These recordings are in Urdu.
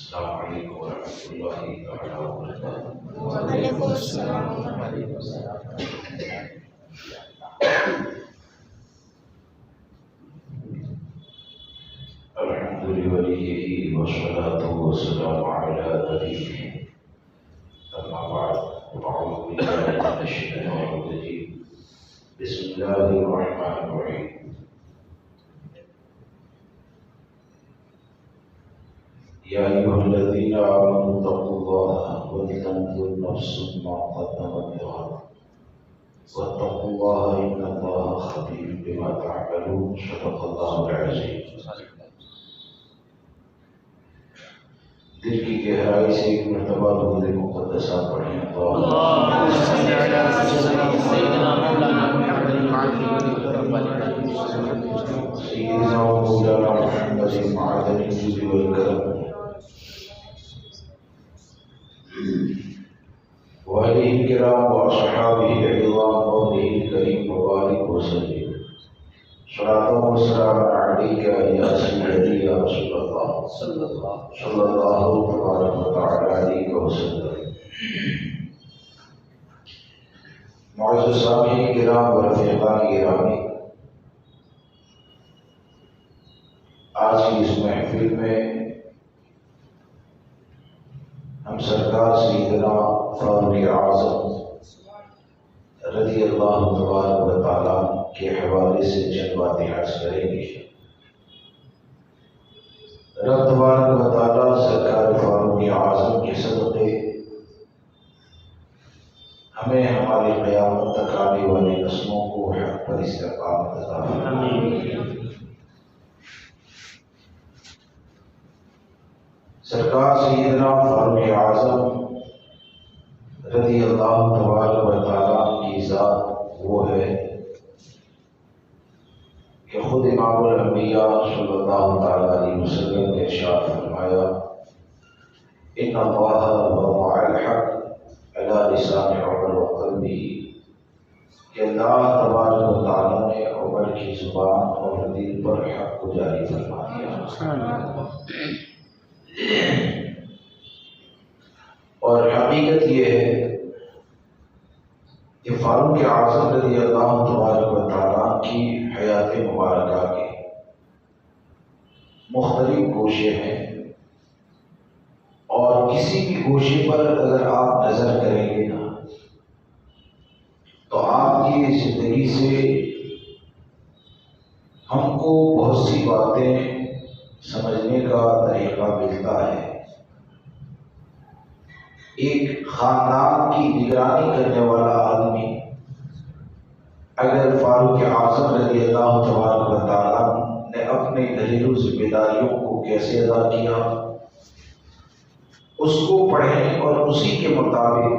السلام علیکم ورحمۃ اللہ تعالیٰ وبرکاتہ۔ وعلیکم السلام ورحمۃ الحمد لولیہ والصلاۃ والسلام علی نبیہ اما بعد فاعوذ باللہ من الشیطان الرجیم بسم اللہ الرحمن الرحیم۔ یا ایھا الذین آمنوا اتقوا اللہ ولتنظر نفس ما قدمت لغد واتقوا اللہ ان اللہ خبیر بما تعملون۔ صدق اللہ العظیم۔ دل کی گہرائی سے ایک مرتبہ درود مقدسہ پڑھیں۔ اللہم صل علی سیدنا مولانا محمد سیدنا و مولانا محمد معدن الجود والکرم وآلہ الکرام واصحابہ العظام قوله الکریم وبارک وسلم۔ صلاۃ و سلام علیک یا سیدی یا رسول اللہ صلی اللہ تبارک و تعالی علیہ وسلم۔ معزز سامعین کرام و رفیقان گرامی، آج کی اس محفل میں ہم سرکار سیدنا فاروق اعظم رضی اللہ تبارک و تعالیٰ کے حوالے سے چند باتیں عرض کریں گے۔ رب تبارک و تعالیٰ سرکار فاروق اعظم کے صدقے ہمیں ہماری قیامت تک آنے والی نسلوں کو حق پر استقامت عطا فرمائے۔ سرکار سیدنا فاروق اعظم رضی اللہ تبارک و تعالیٰ کی ذات وہ ہے کہ خود امام الانبیاء صلی اللہ تعالیٰ علیہ وسلم نے ارشاد فرمایا ان اللہ وضع الحق علی لسان عمر وقلبہ، کہ اللہ تبارک و تعالیٰ نے عمر کی زبان اور دل پر حق کو جاری فرما دیا۔ اور حقیقت یہ ہے کہ فاروق اعظم رضی اللہ تبارک و تعالیٰ کی حیات مبارکہ کے مختلف گوشے ہیں، اور کسی بھی گوشے پر اگر آپ نظر کریں گے نا تو آپ کی زندگی سے ہم کو بہت سی باتیں سمجھنے کا طریقہ ملتا ہے۔ ایک خاندان کی نگرانی کرنے والا آدمی اگر فاروق اعظم رضی اللہ تبارک و تعالیٰ نے اپنے گھریلو ذمہ داریوں کو کیسے ادا کیا، اس کو پڑھیں اور اسی کے مطابق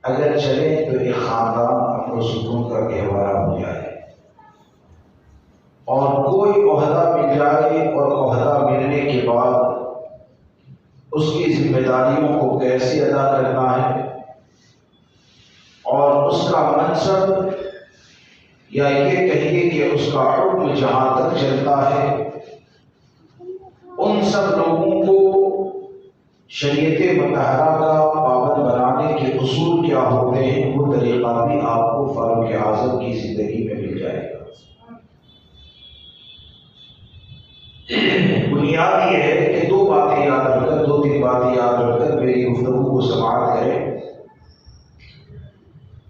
اگر چلیں تو ایک خاندان امن و سکون کا گہوارہ ہو جائے، اور کوئی عہدہ مل جائے اور عہدہ ملنے کے بعد اس کی ذمہ داریوں کو کیسے ادا کرنا ہے، اور اس کا منصب یا یہ کہیے کہ اس کا حکم جہاں تک چلتا ہے، ان سب لوگوں کو شریعت مطہرہ کا پابند بنانے کے اصول کیا ہوتے ہیں، وہ طریقہ بھی آپ کو فاروق اعظم کی زندگی میں مل جائے گا۔ بنیاد یہ ہے کہ دو باتیں یاد رکھ کر، دو تین باتیں یاد رکھ کر میری گفتگو کو سماعت کریں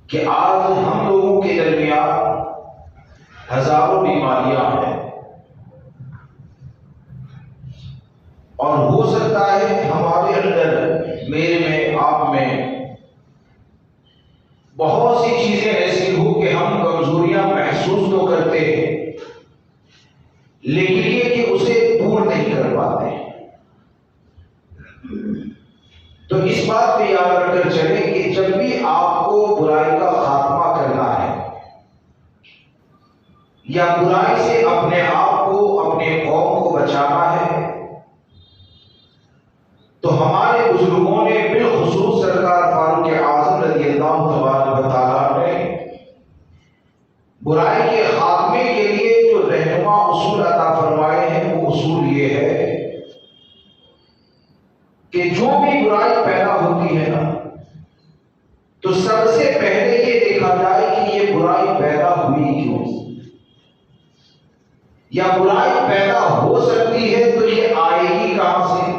کہ آج ہم لوگوں کے درمیان ہزاروں بیماریاں ہیں، اور ہو سکتا ہے ہمارے اندر، میرے میں، آپ میں بہت سی چیزیں ایسی ہو کہ ہم کمزوریاں محسوس تو کرتے ہیں لیکن یہ کہ اسے دور نہیں کر پاتے۔ تو اس بات پہ یاد رکھ کر چلیں کہ جب بھی آپ کو برائی کا خاتمہ کرنا ہے یا برائی سے اپنے آپ کو، اپنے قوم کو بچانا ہے، تو ہمارے بزرگوں نے بالخصوص سرکار فاروق اعظم رضی اللہ تبارک و تعالیٰ نے برائی کے خاتمے کے لیے جو رہنما اصول عطا فرمائے ہیں، وہ اصول یہ ہے کہ جو بھی برائی پیدا ہوتی ہے نا تو سب سے پہلے یہ دیکھا جائے کہ یہ برائی پیدا ہوئی کیوں، یا برائی پیدا ہو سکتی ہے تو یہ آئے گی کہاں سے؟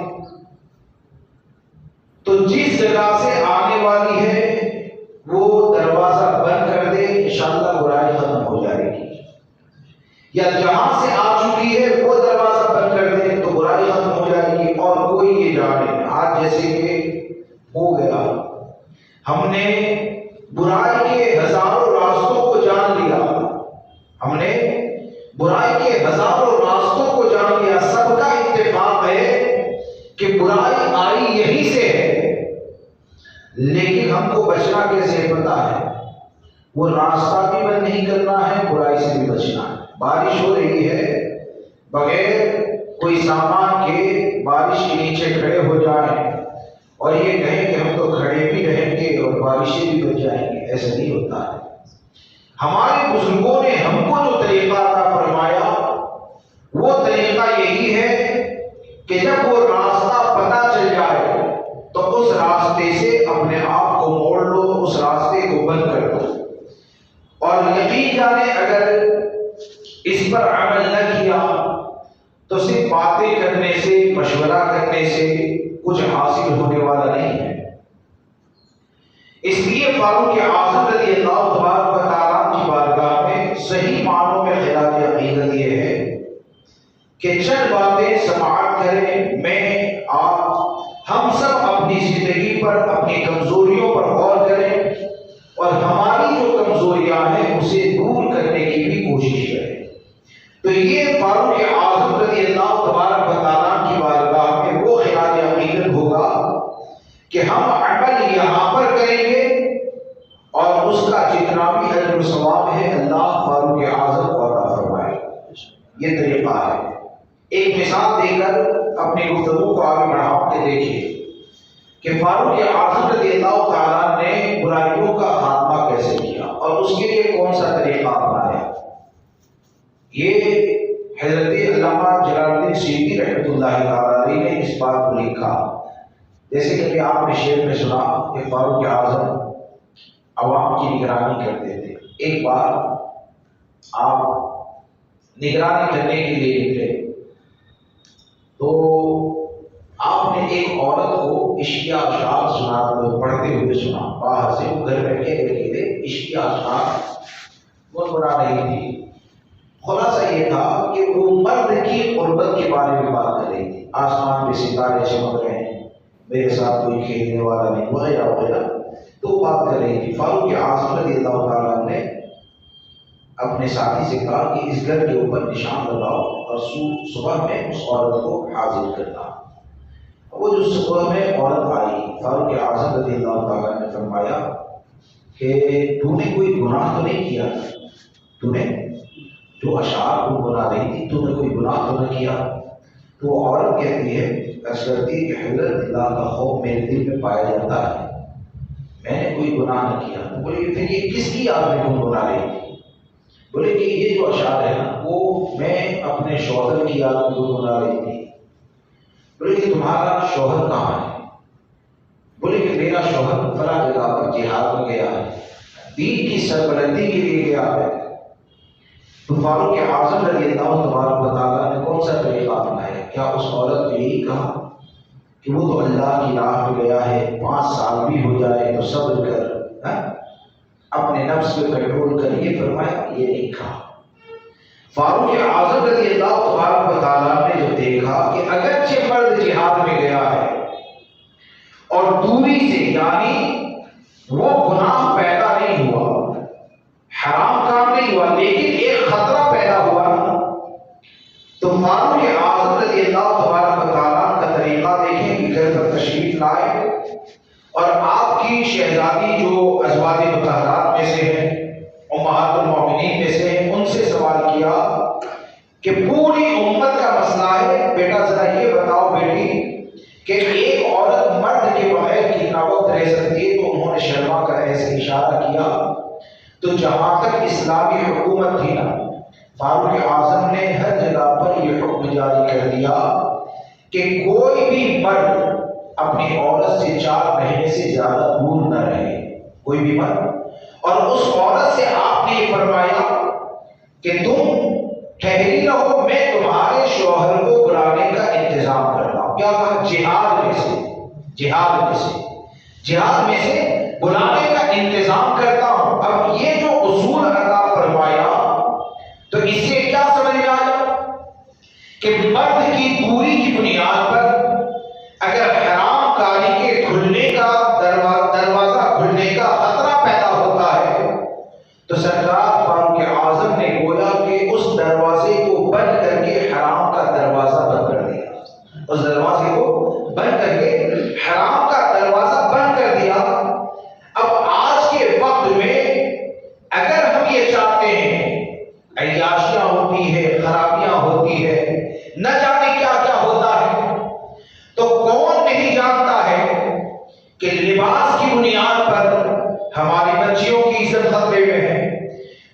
تو جس جگہ سے آنے والی ہے وہ دروازہ بند کر دے، انشاءاللہ برائی ختم ہو جائے گی، یا جہاں سے آ چکی ہے وہ دروازہ بند کر دے تو برائی ختم ہو جائے گی۔ اور کوئی یہ جانے، آج جیسے کہ ہو گیا، ہم نے برائی کے ہزاروں راستوں کو جان لیا، ہم نے برائی کے ہزاروں راستوں کو جان لیا، سب کا اتفاق ہے کہ برائی آئی یہی سے ہے، لیکن ہم کو بچنا کیسے پتا ہے؟ وہ راستہ بھی بند نہیں کرنا ہے، برائی سے بھی بچنا ہے۔ بارش ہو رہی ہے، بغیر کوئی سامان کے بارش کے نیچے کھڑے ہو جائیں اور یہ کہیں کہ ہم تو کھڑے بھی رہیں گے اور بارشیں بھی بچ جائیں گے، ایسا نہیں ہوتا ہے۔ ہمارے بزرگوں نے ہم کو جو طریقہ عطا فرمایا وہ طریقہ یہی ہے کہ جب وہ راستہ پتہ چل جائے تو اس راستے سے اپنے آپ کو موڑ لو، اس راستے کو بند کر دو، اور یقین جانے اگر اس پر عمل نہ کیا تو صرف باتیں کرنے سے، مشورہ کرنے سے کچھ حاصل ہونے والا نہیں ہے۔ اس لیے فاروق اعظم رضی اللہ تبارک و تعالیٰ کی بارگاہ میں صحیح معنوں میں خلاف عقیدت یہ ہے کہ چند باتیں سماعت کریں، میں آپ ہم سب اپنی زندگی پر، اپنی کمزوریوں پر غور کریں اور ہماری جو کمزوریاں ہیں اسے دور کرنے کی بھی کوشش کریں۔ تو یہ فاروق اعظم رضی اللہ تبارک و تعالیٰ کی بارگاہ میں وہ خلاف عقیدت ہوگا کہ ہم عمل یہاں پر کریں گے اور اس کا جتنا بھی اجر و ثواب ہے اللہ فاروق اعظم کو عطا فرمائے۔ یہ طریقہ ہے۔ ایک مثال دے کر اپنی گفتگو کو آگے بڑھا کے دیکھیے کہ فاروق اعظم رضی اللہ تعالیٰ نے برائیوں کا خاتمہ کیسے کیا اور اس کے لیے کون سا طریقہ اپنایا۔ یہ حضرت علامہ جلال الدین سیوطی رحمۃ اللہ تعالی نے اس بات کو لکھا، جیسے کہ آپ نے شعر میں سنا کہ فاروق اعظم عوام کی نگرانی کرتے تھے۔ ایک بار آپ نگرانی کرنے کے لیے نکلے تو آپ نے ایک عورت کو عشقیہ اشعار سنا، پڑھتے ہوئے سنا، باہر سے وہ گھر بیٹھے رہتے تھے، عشقیہ اشعار گنگنا رہی تھی۔ خلاصہ یہ تھا کہ وہ مرد کی قربت کے بارے میں بات کر رہی تھی، آسمان پہ ستارے چمک رہے ہیں، میرے ساتھ کوئی کھیلنے والا نہیں، وغیرہ وغیرہ، تو بات کر رہی تھی۔ فاروق اعظم رضی اللہ تعالیٰ نے اپنے ساتھی سے کہا کہ اس گھر کے اوپر نشان لگاؤ اور صبح میں اس عورت کو حاضر کرنا۔ وہ جو صبح میں عورت آئی، فاروق اعظم رضی اللہ تعالیٰ نے فرمایا کہ تو نے کوئی گناہ تو نہیں کیا، تو نے جو اشعار کو بنا رہی تھی تو نے کوئی گناہ تو نہ کیا؟ تو وہ عورت کہتی ہے، کرتی کہ حضرت اللہ کا خوف میرے دل میں پایا جاتا ہے، میں نے کوئی گناہ نہ کیا۔ تو بولے پھر یہ کس کی یاد میں تم بنا رہی تھی؟ بولے کہ یہ جو اشعار ہے نا وہ میں اپنے شوہر کی یاد میں بنا رہی تھی۔ بولے کہ تمہارا شوہر کہاں ہے؟ بولے کہ میرا شوہر فلاں جگہ پر جہاد میں گیا ہے، دین کی سربلندی کے لیے گیا ہے۔ تو فاروق اعظم رضی اللہ تبارک و تعالیٰ نے کون سا طریقہ اپنایا؟ کیا اس عورت نے یہی کہا کہ وہ تو اللہ کی راہ میں گیا ہے، 5 سال بھی ہو جائے تو صبر کر، اپنے نفس پہ کنٹرول کر، یہ فرمایا؟ یہ نہیں کہا۔ فاروق اعظم رضی اللہ تبارک و تعالیٰ نے جو دیکھا کہ اگرچہ مرد جہاد میں گیا ہے اور دوری سے، یعنی وہ گناہ پیدا نہیں ہوا، حرام کام نہیں ہوا، لیکن ایک خطرہ پیدا ہوا، تو فاروق اعظم رضی اللہ تبارک و تعالیٰ کا طریقہ دیکھیں کہ گھر پر تشریف لائے اور آپ کی شہزادی جو ازواج مطہرات میں سے ہیں، امہات المومنین میں سے ہیں، ان سے سوال کیا کہ پوری امت کا مسئلہ ہے، بیٹا ذرا یہ بتاؤ بیٹی کہ ایک عورت مرد کے بغیر کتنا وقت رہ سکتی ہے؟ تو انہوں نے شرما کر ایسے اشارہ کیا۔ تو جہاں تک اسلامی حکومت تھی نا، فاروق اعظم نے ہر جگہ پر یہ حکم جاری کر دیا کہ کوئی بھی مرد اپنی عورت سے 4 مہینے سے زیادہ دور نہ رہے، کوئی بھی مرد۔ اور اس عورت سے آپ نے یہ فرمایا کہ تم ٹھہری رہو، میں تمہارے شوہر کو بلانے کا انتظام کرتا ہوں۔ کیا کہا؟ جہاد میں سے بلانے کا انتظام کرتا ہوں۔ اب یہ جو اصول عطا فرمایا تو اس سے کیا سمجھ میں آیا کہ مرد کی دوری کی بنیاد پر اگر حرام کاری کے کھلنے کا دروازہ کھلنے کا خطرہ پیدا ہوتا ہے تو سرکار فاروق اعظم نے گویا کہ اس دروازے کو بند کر کے حرام کا دروازہ بند کر دیا، اس دروازے کو بند کر کے حرام کا دروازہ بند کر دیا۔ اب آج کے وقت میں اگر ہم یہ چاہتے ہیں، عیاشیاں ہوتی ہے، خرابیاں ہوتی ہے، نہ جانے کیا کیا ہوتا ہے، تو کون نہیں جانتا ہے کہ لباس کی بنیاد پر ہماری بچیوں کی عزت خطرے میں ہے؟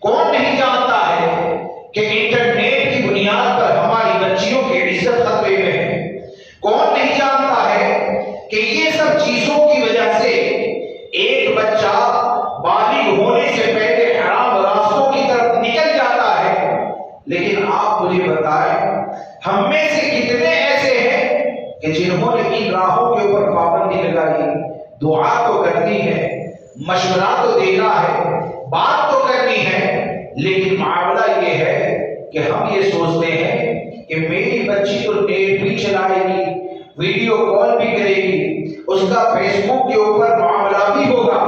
کون نہیں جانتا ہے کہ انٹرنیٹ کی بنیاد پر ہماری بچیوں کی عزت خطرے میں ہے؟ کون نہیں جانتا ہے کہ یہ سب چیزوں کی وجہ سے ایک بچہ بالغ ہونے سے پہلے حرام راستوں کی طرف نکل جاتا ہے؟ لیکن آپ مجھے بتائیں، ہم میں سے کتنے ایسے ہیں کہ جنہوں نے ان راہوں کے اوپر پابندی لگائی، دعا تو کرنی ہے، مشورہ تو دینا ہے، بات تو کرنی ہے، لیکن معاملہ یہ ہے کہ ہم یہ سوچتے ہیں کہ میری بچی تو نیٹ بھی چلائے گی، ویڈیو کال بھی کرے گی، اس کا فیس بک کے اوپر معاملہ بھی ہوگا،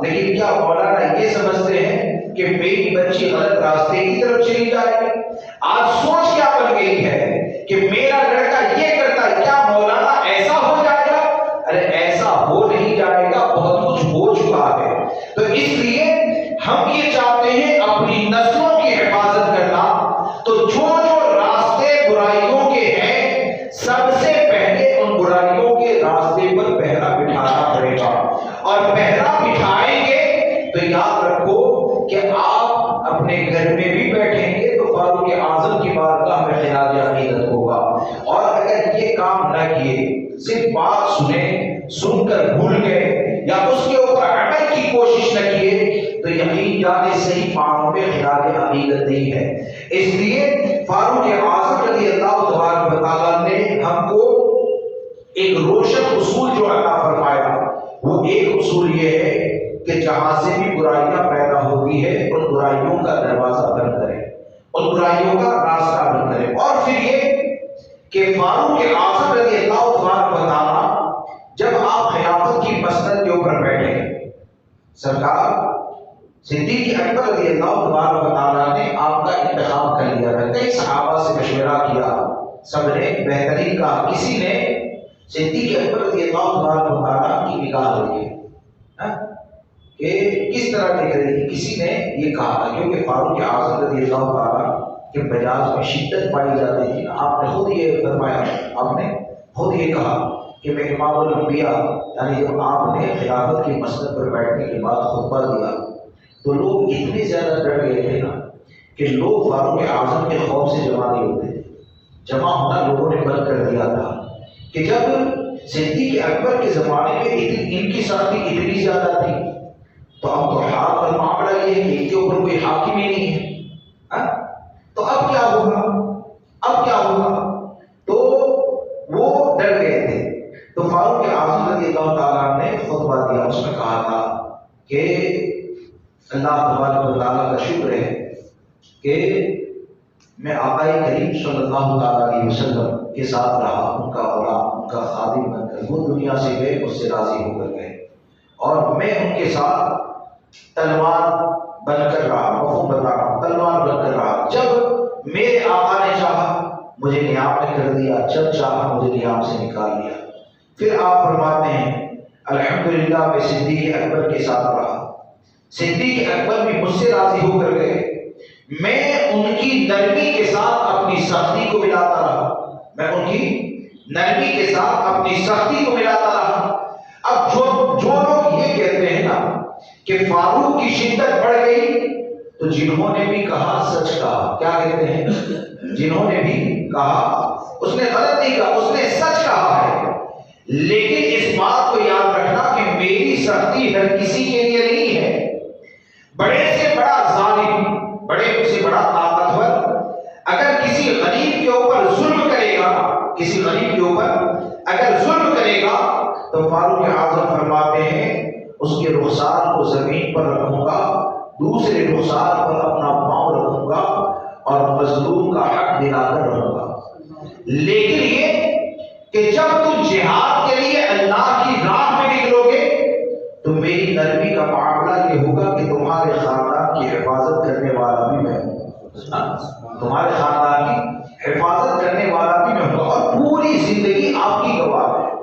لیکن کیا مولانا یہ سمجھتے ہیں کہ میری بچی غلط راستے کی طرف چلی جائے گی؟ آج سوچ کیا بن گئی ہے کہ میرا لڑکا یہ کرتا ہے، کیا مولانا ایسا ہو جائے گا؟ ارے ایسا ہو نہیں جائے گا، بہت کچھ ہو چکا ہے۔ تو اس لیے ہم یہ چاہتے ہیں اپنی نسلوں کی حفاظت کرنا، تو جو راستے برائیوں کے ہیں سب سے پہلے ان برائیوں کے راستے پر پہرا بٹھانا پڑے گا، اور پہرا بٹھائیں گے تو یاد رکھو کہ آپ اپنے گھر میں بھی بیٹھیں گے تو فاروق اعظم کی بارگاہ میں خراج عقیدت ہوگا، اور اگر یہ کام نہ کیے، صرف بات سن کر بھول گئے یا اس کے اوپر عمل کی کوشش نہ کیے تو یقین جانے صحیح معنوں میں خراج عقیدت نہیں ہے۔ اس لیے فاروق اعظم رضی اللہ تبارک و تعالیٰ نے ہم کو ایک روشن اصول جو عطا فرمایا، وہ ایک اصول یہ ہے کہ جہاں سے بھی برائیاں پیدا ہوتی ہے ان برائیوں کا دروازہ بند کریں، ان برائیوں کا راستہ بند کریں۔ اور پھر یہ کہ فاروق اعظم رضی اللہ تبارک و تعالیٰ جب آپ خلافت کی مسند کے اوپر بیٹھے، سرکار صدیق اکبر رضی اللہ تبارک و تعالیٰ نے آپ کا انتخاب کر لیا تھا، کئی صحابہ سے مشورہ کیا، سب نے بہترین کہا، کسی نے صدیق اکبر رضی اللہ تبارک و تعالیٰ کی نگاہ رکھی کہ کس طرح کی کرے گی، کسی نے یہ کہا تھا کیونکہ فاروق اعظم رضی اللہ تعالیٰ کے مزاج میں شدت پائی جاتی تھی۔ آپ نے خود یہ فرمایا، آپ نے خود یہ کہا کہ میں امام الانبیاء، یعنی جب آپ نے خلافت کی مسند پر بیٹھنے کے بعد خطبہ دیا تو لوگ اتنے زیادہ ڈر گئے تھے نا کہ لوگ فاروق اعظم کے خوف سے جمع نہیں ہوتے تھے، جمع ہونا لوگوں نے بند کر دیا تھا کہ جب صدیق اکبر کے زمانے میں ان کی سختی اتنی زیادہ تھی تو اب تو حال پر معاملہ یہ ہے کہ ان کے اوپر کوئی حاکم ہی نہیں ہے، تو اب کیا ہوگا، اب کیا ہوگا؟ تو وہ ڈر گئے تھے۔ تو فاروق اعظم رضی اللہ تعالیٰ نے خطبہ دیا، اس میں کہا تھا کہ اللہ تبارک و تعالیٰ کا شکر ہے کہ میں آقا کریم صلی اللہ تعالیٰ علیہ وسلم کے ساتھ رہا، ان کا غلام، ان کا خادم بن کر، وہ دنیا سے گئے، مجھ سے راضی ہو کر گئے، اور میں ان کے ساتھ تلوار بن کر رہا، مفہوم بتا رہا ہوں، تلوار بن کر رہا۔ جب میرے آقا نے چاہا مجھے نیام میں کر دیا، جب چاہا مجھے نیام سے نکال دیا۔ پھر آپ فرماتے ہیں الحمدللہ میں صدیق اکبر کے ساتھ رہا، صدیق اکبر بھی مجھ سے راضی ہو کر گئے، میں ان کی نرمی کے ساتھ اپنی سختی کو ملاتا رہا، میں ان کی نرمی کے ساتھ اپنی سختی کو ملاتا رہا۔ اب جو لوگ یہ کہتے ہیں نا کہ فاروق کی شدت بڑھ گئی، تو جنہوں نے بھی کہا سچ کہا، کیا کہتے ہیں، جنہوں نے بھی کہا اس نے غلط نہیں کہا، اس نے سچ کہا ہے، لیکن اس سختی ہر کسی کے لیے نہیں ہے۔ بڑے سے بڑا ظالم، بڑے سے بڑا طاقتور اگر کسی غریب کے اوپر ظلم کرے گا، کسی غریب کے اوپر اگر ظلم کرے گا تو فاروق اعظم فرماتے ہیں اس کے رخسار کو زمین پر رکھوں گا، دوسرے رخسار پر اپنا پاؤں رکھوں گا اور مظلوم کا حق دلا کر رہوں گا۔ لیکن یہ کہ جب تم جہاد کے لیے اللہ کی راہ میں نکلو گے تو میری نرمی کا معاملہ یہ ہوگا کہ تمہارے خاندان کی حفاظت کرنے والا بھی میں ہوں، تمہارے خاندان کی حفاظت کرنے والا بھی میں ہوں، اور پوری زندگی آپ کی گواہ ہے۔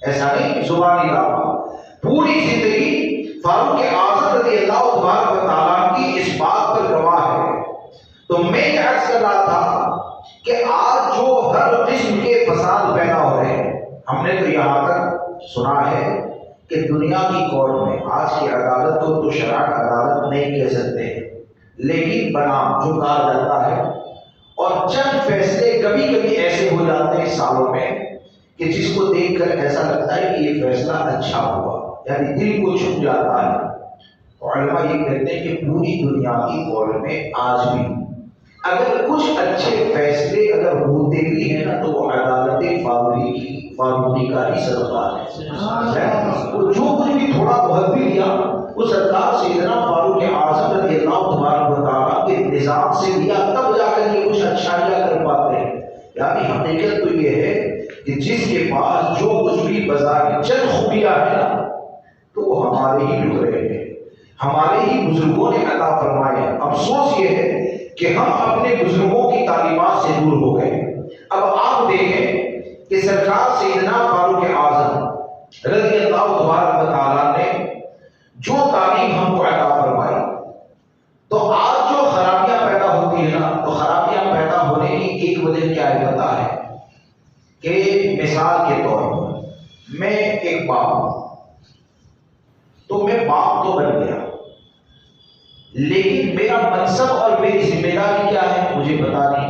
ایسا نہیں زبانی دعویٰ، پوری زندگی فاروق اعظم رضی اللہ تبارک و تعالیٰ کی اس بات پر گواہ ہے۔ تو میں یہ عرض کر رہا تھا کہ آج جو ہر قسم کے فساد پیدا ہو رہے ہیں، ہم نے تو یہاں تک سنا ہے کہ دنیا کی کورٹ میں آج کی عدالت کو تو شرعی عدالت نہیں کہہ سکتے، لیکن بنام جو کہا جاتا ہے، اور چند فیصلے کبھی کبھی ایسے ہو جاتے ہیں سالوں میں کہ جس کو دیکھ کر ایسا لگتا ہے کہ یہ فیصلہ اچھا ہوا، یعنی دل کو چھو جاتا ہے۔ علماء یہ کہتے ہیں کہ پوری دنیا کی کورٹ میں آج بھی اگر کچھ اچھے فیصلے اگر ہوتے بھی ہیں نا تو وہ عدالت فاروقی کا ہی سرکار ہے۔ وہ جو کچھ بھی تھوڑا بہت بھی لیا وہ سرکار سیدنا فاروق اعظم رضی اللہ تبارک و تعالیٰ کے نظام سے لیا، تب جا کر یہ کچھ اچھائیاں کر پاتے ہیں۔ یعنی حقیقت تو یہ ہے کہ جس کے پاس جو کچھ بھی بظاہر چند خوبیاں ہیں نا تو وہ ہمارے ہی ٹکڑے ہیں، ہمارے ہی بزرگوں نے عطا فرمائے ہیں۔ افسوس یہ ہے کہ ہم اپنے بزرگوں کی تعلیمات سے دور ہو گئے۔ اب آپ دیکھیں کہ سرکار سیدنا فاروق اعظم رضی اللہ تبارک و تعالیٰ نے جو تعلیم ہم کو عطا فرمائی، تو آج جو خرابیاں پیدا ہوتی ہیں نا تو خرابیاں پیدا ہونے کی ایک وجہ کیا ہے پتہ ہے؟ کہ مثال کے طور پر میں ایک باپ ہوں، تو میں باپ تو بن گیا، لیکن میرا منصب اور میری ذمہ داری کیا ہے مجھے پتا نہیں۔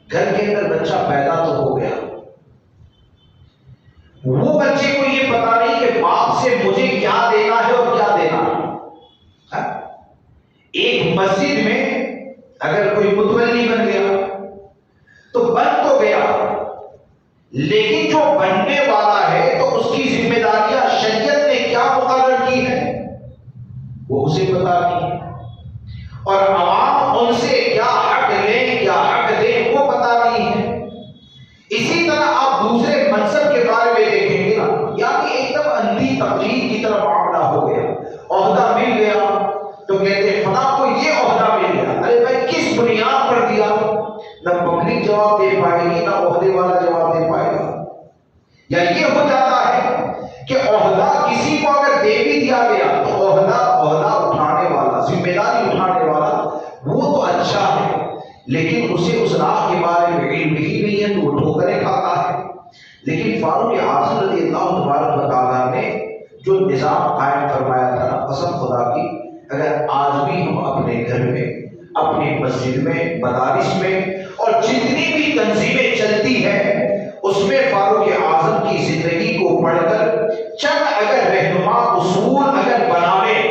گھر کے اندر بچہ پیدا تو ہو گیا، وہ بچے کو یہ پتا نہیں کہ باپ سے مجھے کیا دینا ہے اور کیا دینا ہے۔ ایک مسجد میں اگر کوئی متولی بن گیا تو بن تو گیا، لیکن جو بننے والا ہے تو اس کی ذمہ داریاں شریعت نے کیا مقرر کی ہے وہ اسے پتا نہیں ہے، اور عوام ان سے کیا حق لیں کیا حق دیں وہ پتا نہیں ہے۔ اسی طرح آپ دوسرے منصب کے بارے میں دیکھیں گے نا، یعنی ایک دم اندھی تقلید کی طرح معاملہ ہو گیا۔ عہدہ مل گیا تو کہتے ہیں فلاں کو یہ عہدہ مل گیا، ارے بھائی کس بنیاد پر دیا؟ نہ پبلک جواب دے پائے گی نہ عہدے والا جواب دے پائے گا۔ یا یہ ہو جاتا ہے کہ عہدہ کسی کو اگر دے بھی دیا گیا تو عہدہ اٹھانے والا، ذمہ داری اٹھانے والا وہ تو اچھا ہے، لیکن اسے اس راہ کے بارے میں علم ہی نہیں ہے تو وہ ٹھوکریں کھاتا ہے۔ لیکن فاروق اعظم رضی اللہ تبارک و تعالیٰ نے جو نظام قائم فرمایا تھا نا، قسم خدا کی اگر آج بھی ہم اپنے گھر میں، اپنی مسجد میں، مدارس میں اور جتنی بھی تنظیمیں چلتی ہیں اس میں فاروق اعظم کی زندگی کو پڑھ کر چند اگر رہنما اصول اگر بناویں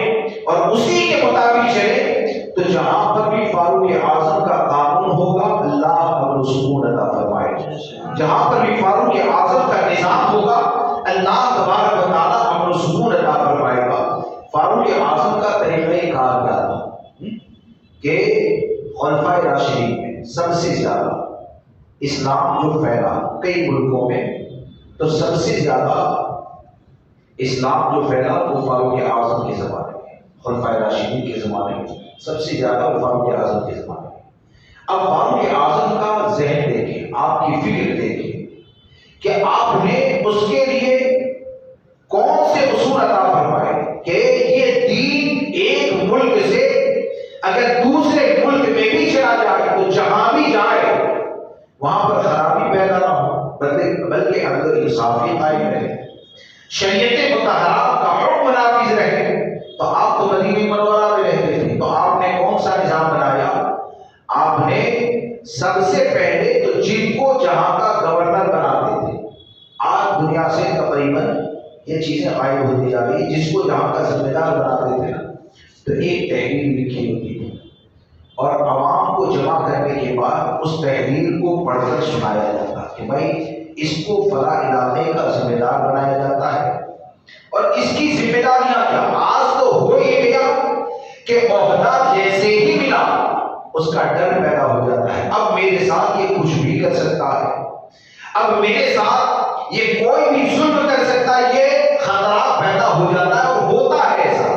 اور اسی کے مطابق چلے تو جہاں پر بھی فاروق اعظم کا قانون ہوگا اللہ امن و سکون عطا فرمائے، جہاں پر بھی فاروق اعظم کا نظام ہوگا اللہ تبارک و تعالیٰ امن و سکون عطا فرمائے گا۔ فاروق اعظم کا طریقہ کار کیا تھا کہ خلفائے راشدین میں سب سے زیادہ اسلام جو پھیلا کئی ملکوں میں، تو سب سے زیادہ اسلام جو پھیلا وہ فاروق اعظم کے زمانے میں، خلفائے راشدین کے زمانے میں سب سے زیادہ وہ فاروق اعظم کے زمانے میں۔ اب فاروق اعظم کا ذہن دیکھیں، آپ کی فکر دیکھیں کہ آپ نے اس کے لیے کون سے اصول عطا فرمائے کہ یہ دین ایک ملک سے اگر دوسرے ملک میں بھی چلا جائے تو جہاں بھی جائے وہاں پر خرابی پیدا نہ ہو، بلکہ اندر انصافی قائم رہے، شریعت مطہرات کا حکم نافذ رہے۔ تو آپ تو مدینہ منورہ میں رہتے تھے، تو آپ نے کون سا نظام بنایا؟ آپ نے سب سے پہلے تو جن کو جہاں کا گورنر بناتے تھے، آج دنیا سے تقریباً یہ چیزیں غائب ہوتی جا رہی ہیں. جس کو یہاں کا ذمہ دار بناتے تھے نا تو ایک تحریر لکھی ہوتی تھی اور عوام کو جمع کرنے کے بعد اس تحریر کو پڑھ کر سنایا جاتا کہ بھائی اس کو فلاں علاقے کا ذمہ دار بنایا جاتا ہے اور اس کی ذمہ داریاں کیا. آج تو ہو یہ گیا کہ عہدہ جیسے ہی ملا اس کا ڈر پیدا ہو جاتا ہے. اب میرے ساتھ یہ کچھ بھی کر سکتا ہے, اب میرے ساتھ یہ کوئی بھی ظلم کر سکتا ہے, یہ خطرہ پیدا ہو جاتا ہے. اور ہوتا ہے ایسا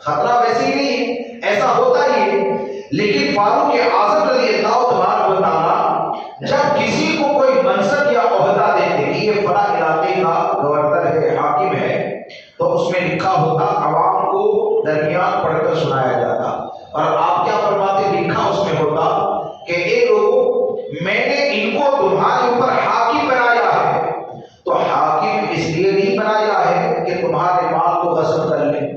خطرہ, ویسے ہی نہیں ایسا ہوتا ہی ہے. لیکن فاروق اعظم رضی اللہ تبارک و تعالی جب کسی کو کوئی منصب یا عہدہ دیتے کہ یہ فلاں علاقے کا گورنر ہے, حاکم ہے, تو اس میں لکھا ہوتا, عوام کو درمیان پڑھ کر سنایا جاتا. اور آپ کیا فرماتے, لکھا اس میں ہوتا کہ اے لوگوں, میں نے ان کو تمہارے اوپر حاکم بنایا ہے, تو حاکم اس لیے نہیں بنایا ہے کہ تمہارے مال کو غصب کر لیں,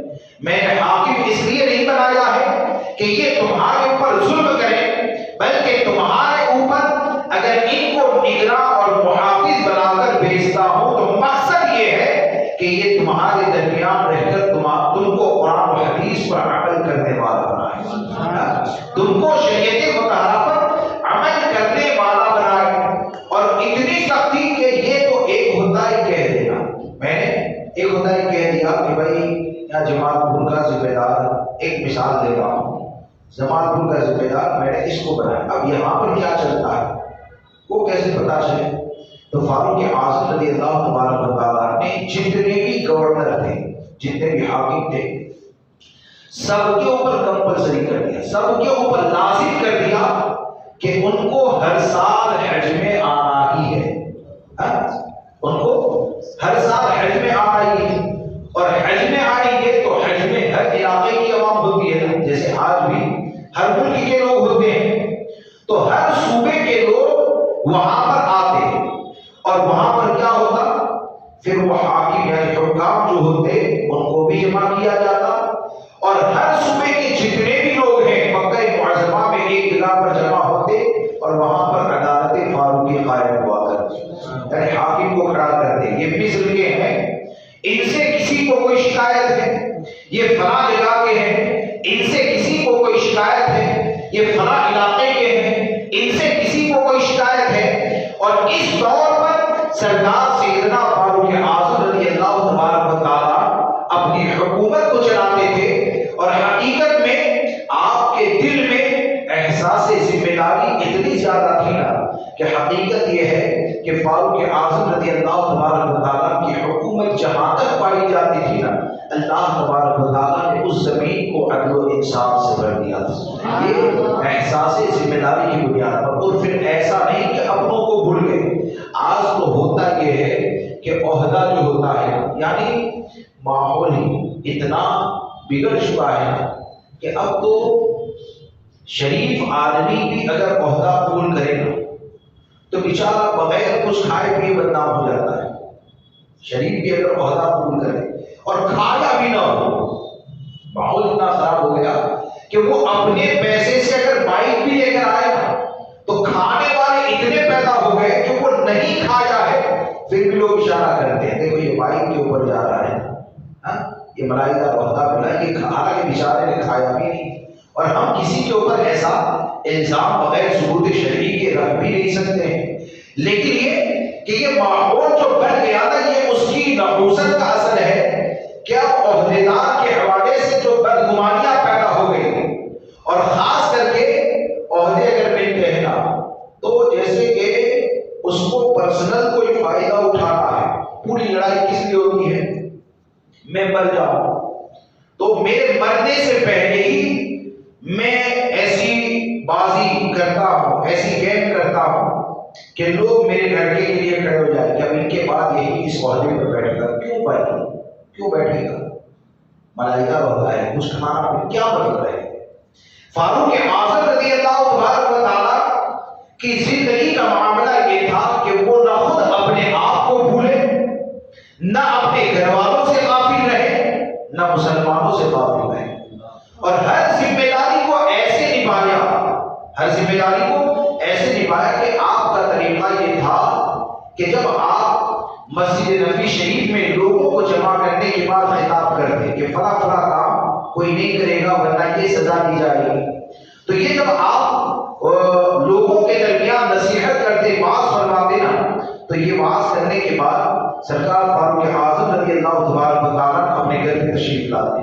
میں نے حاکم اس لیے نہیں بنایا ہے کہ یہ تمہارے اوپر ظلم کریں, بلکہ تمہارے اوپر اگر ان کو نگراں اور محافظ بنا کر بھیجتا ہوں تو مقصد یہ ہے کہ یہ تمہارے درمیان رہ کر تم کو قرآن و حدیث پر عمل کرنے والا بنائے, تم کو شریعت مطہرہ پر عمل کرنے والا بنائے. اور اتنی سختی کہ یہ تو ایک ہوتا ہی کہہ دینا, میں نے ایک ہوتا ہی کہہ دیا کہ بھائی یا جماعت پور کا ذمہ دار, ایک مثال دے رہا ہوں, جماعت پور کا ذمہ دار میں نے اس کو بنایا. اب یہاں پر کیا چلتا ہے وہ کیسے پتا چلے؟ تو فاروق اعظم رضی اللہ تبارک و تعالیٰ نے جتنے بھی گورنر تھے, جتنے بھی حاکم تھے, سب کے اوپر کمپلسری کر دیا, سب کے اوپر لازم کر دیا کہ ان کو ہر سال حج میں آنا ہی ہے, ان کو ہر سال حج میں آنا ہی ہے. اور حج میں آئیں گے تو حج میں ہر علاقے کی عوام ہوتی ہے, جیسے آج بھی ہر ملک کے لوگ ہوتے ہیں, تو ہر صوبے کے لوگ وہاں پر آتے ہیں. اور وہاں پر کیا ہوتا, پھر وہ حاکم یعنی حکام جو ہوتے ان کو بھی جمع کیا جاتا, اور ہر صوبے کے جتنے بھی لوگ ہیں مکہ معظمہ میں ایک جگہ پر جمع ہوتے اور وہاں پر عدالت فاروقی قائم ہوا کرتی, یعنی حاکم کو کھڑا کرتے. یہ مصر کے ہیں, ان سے کسی کو کوئی شکایت ہے, یہ فلاں جگہ کے ہیں, ان سے کسی کو کوئی شکایت ہے, یہ فلاں علاقے کے ہیں, ان سے کسی کو کوئی شکایت ہے. اور اس دور پر سردار سیدنا فاروق اعظم رضی اللہ تبارک و تعالی اپنی حکومت کو چلاتے تھے, اور حقیقت میں آپ کے دل میں احساس ذمہ داری اتنی زیادہ تھی نا کہ حقیقت یہ ہے کہ فاروق اعظم رضی اللہ تبارک و تعالیٰ کی حکومت جہاں تک پائی جاتی تھی نا, اللہ تبارک و تعالیٰ نے اس زمین کو عدل و انصاف سے بھر دیا تھا, یہ احساس ذمہ داری کی بنیاد پر. اور پھر ایسا نہیں کہ اپنوں کو بھول گئے. آج تو ہوتا یہ ہے کہ عہدہ جو ہوتا ہے, یعنی ماحول ہی اتنا بگڑ چکا ہے کہ اب تو شریف آدمی بھی اگر عہدہ قبول کرے گا تو بیچارہ بغیر کچھ کھائے پیے بدنام ہو جاتا ہے. شریف بھی اگر عہدہ قبول کرے اور کھایا بھی نہ ہو, ماحول اتنا خراب ہو گیا کہ وہ اپنے پیسے سے اگر بائک بھی لے کر آئے تو کھانے والے اتنے پیدا ہو گئے کہ وہ نہیں کھایا ہے پھر بھی لوگ اشارہ کرتے ہیں دیکھو یہ بائک کے اوپر جا رہا ہے, یہ ملائکہ عہدہ ملا, یہ حالانکہ بیچارے نے کھایا بھی نہیں. اور ہم کسی کے اوپر ایسا الزام بغیر ثبوت شرعی کے رکھ بھی نہیں سکتے ہیں. لیکن یہ کہ یہ ماحول جو بن گیا تھا یہ اس کی نحوست کا اثر ہے کہ اب عہدیدار کے حوالے سے جو بدگمانیاں پیدا ہو گئی, اور خاص کر کے عہدے اگر ملتے ہیں نا تو جیسے کہ اس کو پرسنل کوئی فائدہ اٹھانا ہے. پوری لڑائی کس لیے ہوتی ہے, میں مر جاؤں تو میرے مرنے سے پہلے ہی میں ایسی بازی کرتا ہوں, ایسی گیم کرتا ہوں کہ لوگ میرے لڑکے کے لیے کھڑے ہو جائیں کہ اب ان کے بعد یہی اس عہدے پر بیٹھے گا. کیوں بیٹھے گا؟ ملائکہ ہوتا ہے, کچھ کھانا پھر کیا مطلب ہے؟ فاروق اعظم رضی اللہ تبارک و تعالیٰ کی زندگی کا معاملہ یہ تھا کہ وہ نہ خود اپنے آپ کو بھولے, نہ اپنے گھر والوں سے غافل رہے, نہ مسلمانوں سے غافل رہے, اور ہر ذمہ داری کو ایسے نبھایا, ہر ذمہ داری کو ایسے نبھایا کہ آپ کا طریقہ یہ تھا کہ جب آپ مسجد نبی شریف میں لوگوں کو جمع کرنے کے بعد خطاب کرتے کہ فلاں فلاں کام کوئی نہیں کرے گا ورنہ یہ سزا دی جائے گی. تو یہ جب آپ لوگوں کے درمیان نصیحت کرتے، واعظ فرماتے نا، تو یہ واعظ کرنے کے بعد سرکار فاروق اعظم رضی اللہ تبارک و تعالیٰ اپنے گھر پہ تشریف لاتے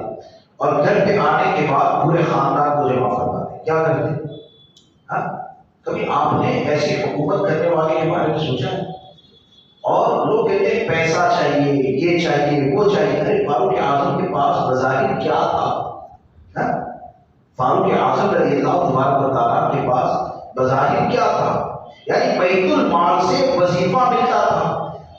اور گھر پہ آنے کے بعد پورے خاندان کو جمع فرماتے. کیا کرتے؟ ہاں، کبھی آپ نے ایسی حکومت کرنے والے کے بارے میں سوچا ہے؟ اور لوگ کہتے ہیں پیسہ چاہیے، یہ چاہیے، وہ چاہیے. ارے فاروق اعظم کے پاس بظاہر کیا تھا؟ فاروق اعظم رضی اللہ تبارک و تعالیٰ کے پاس بظاہر کیا تھا؟ یعنی بیت المال سے وظیفہ ملتا تھا.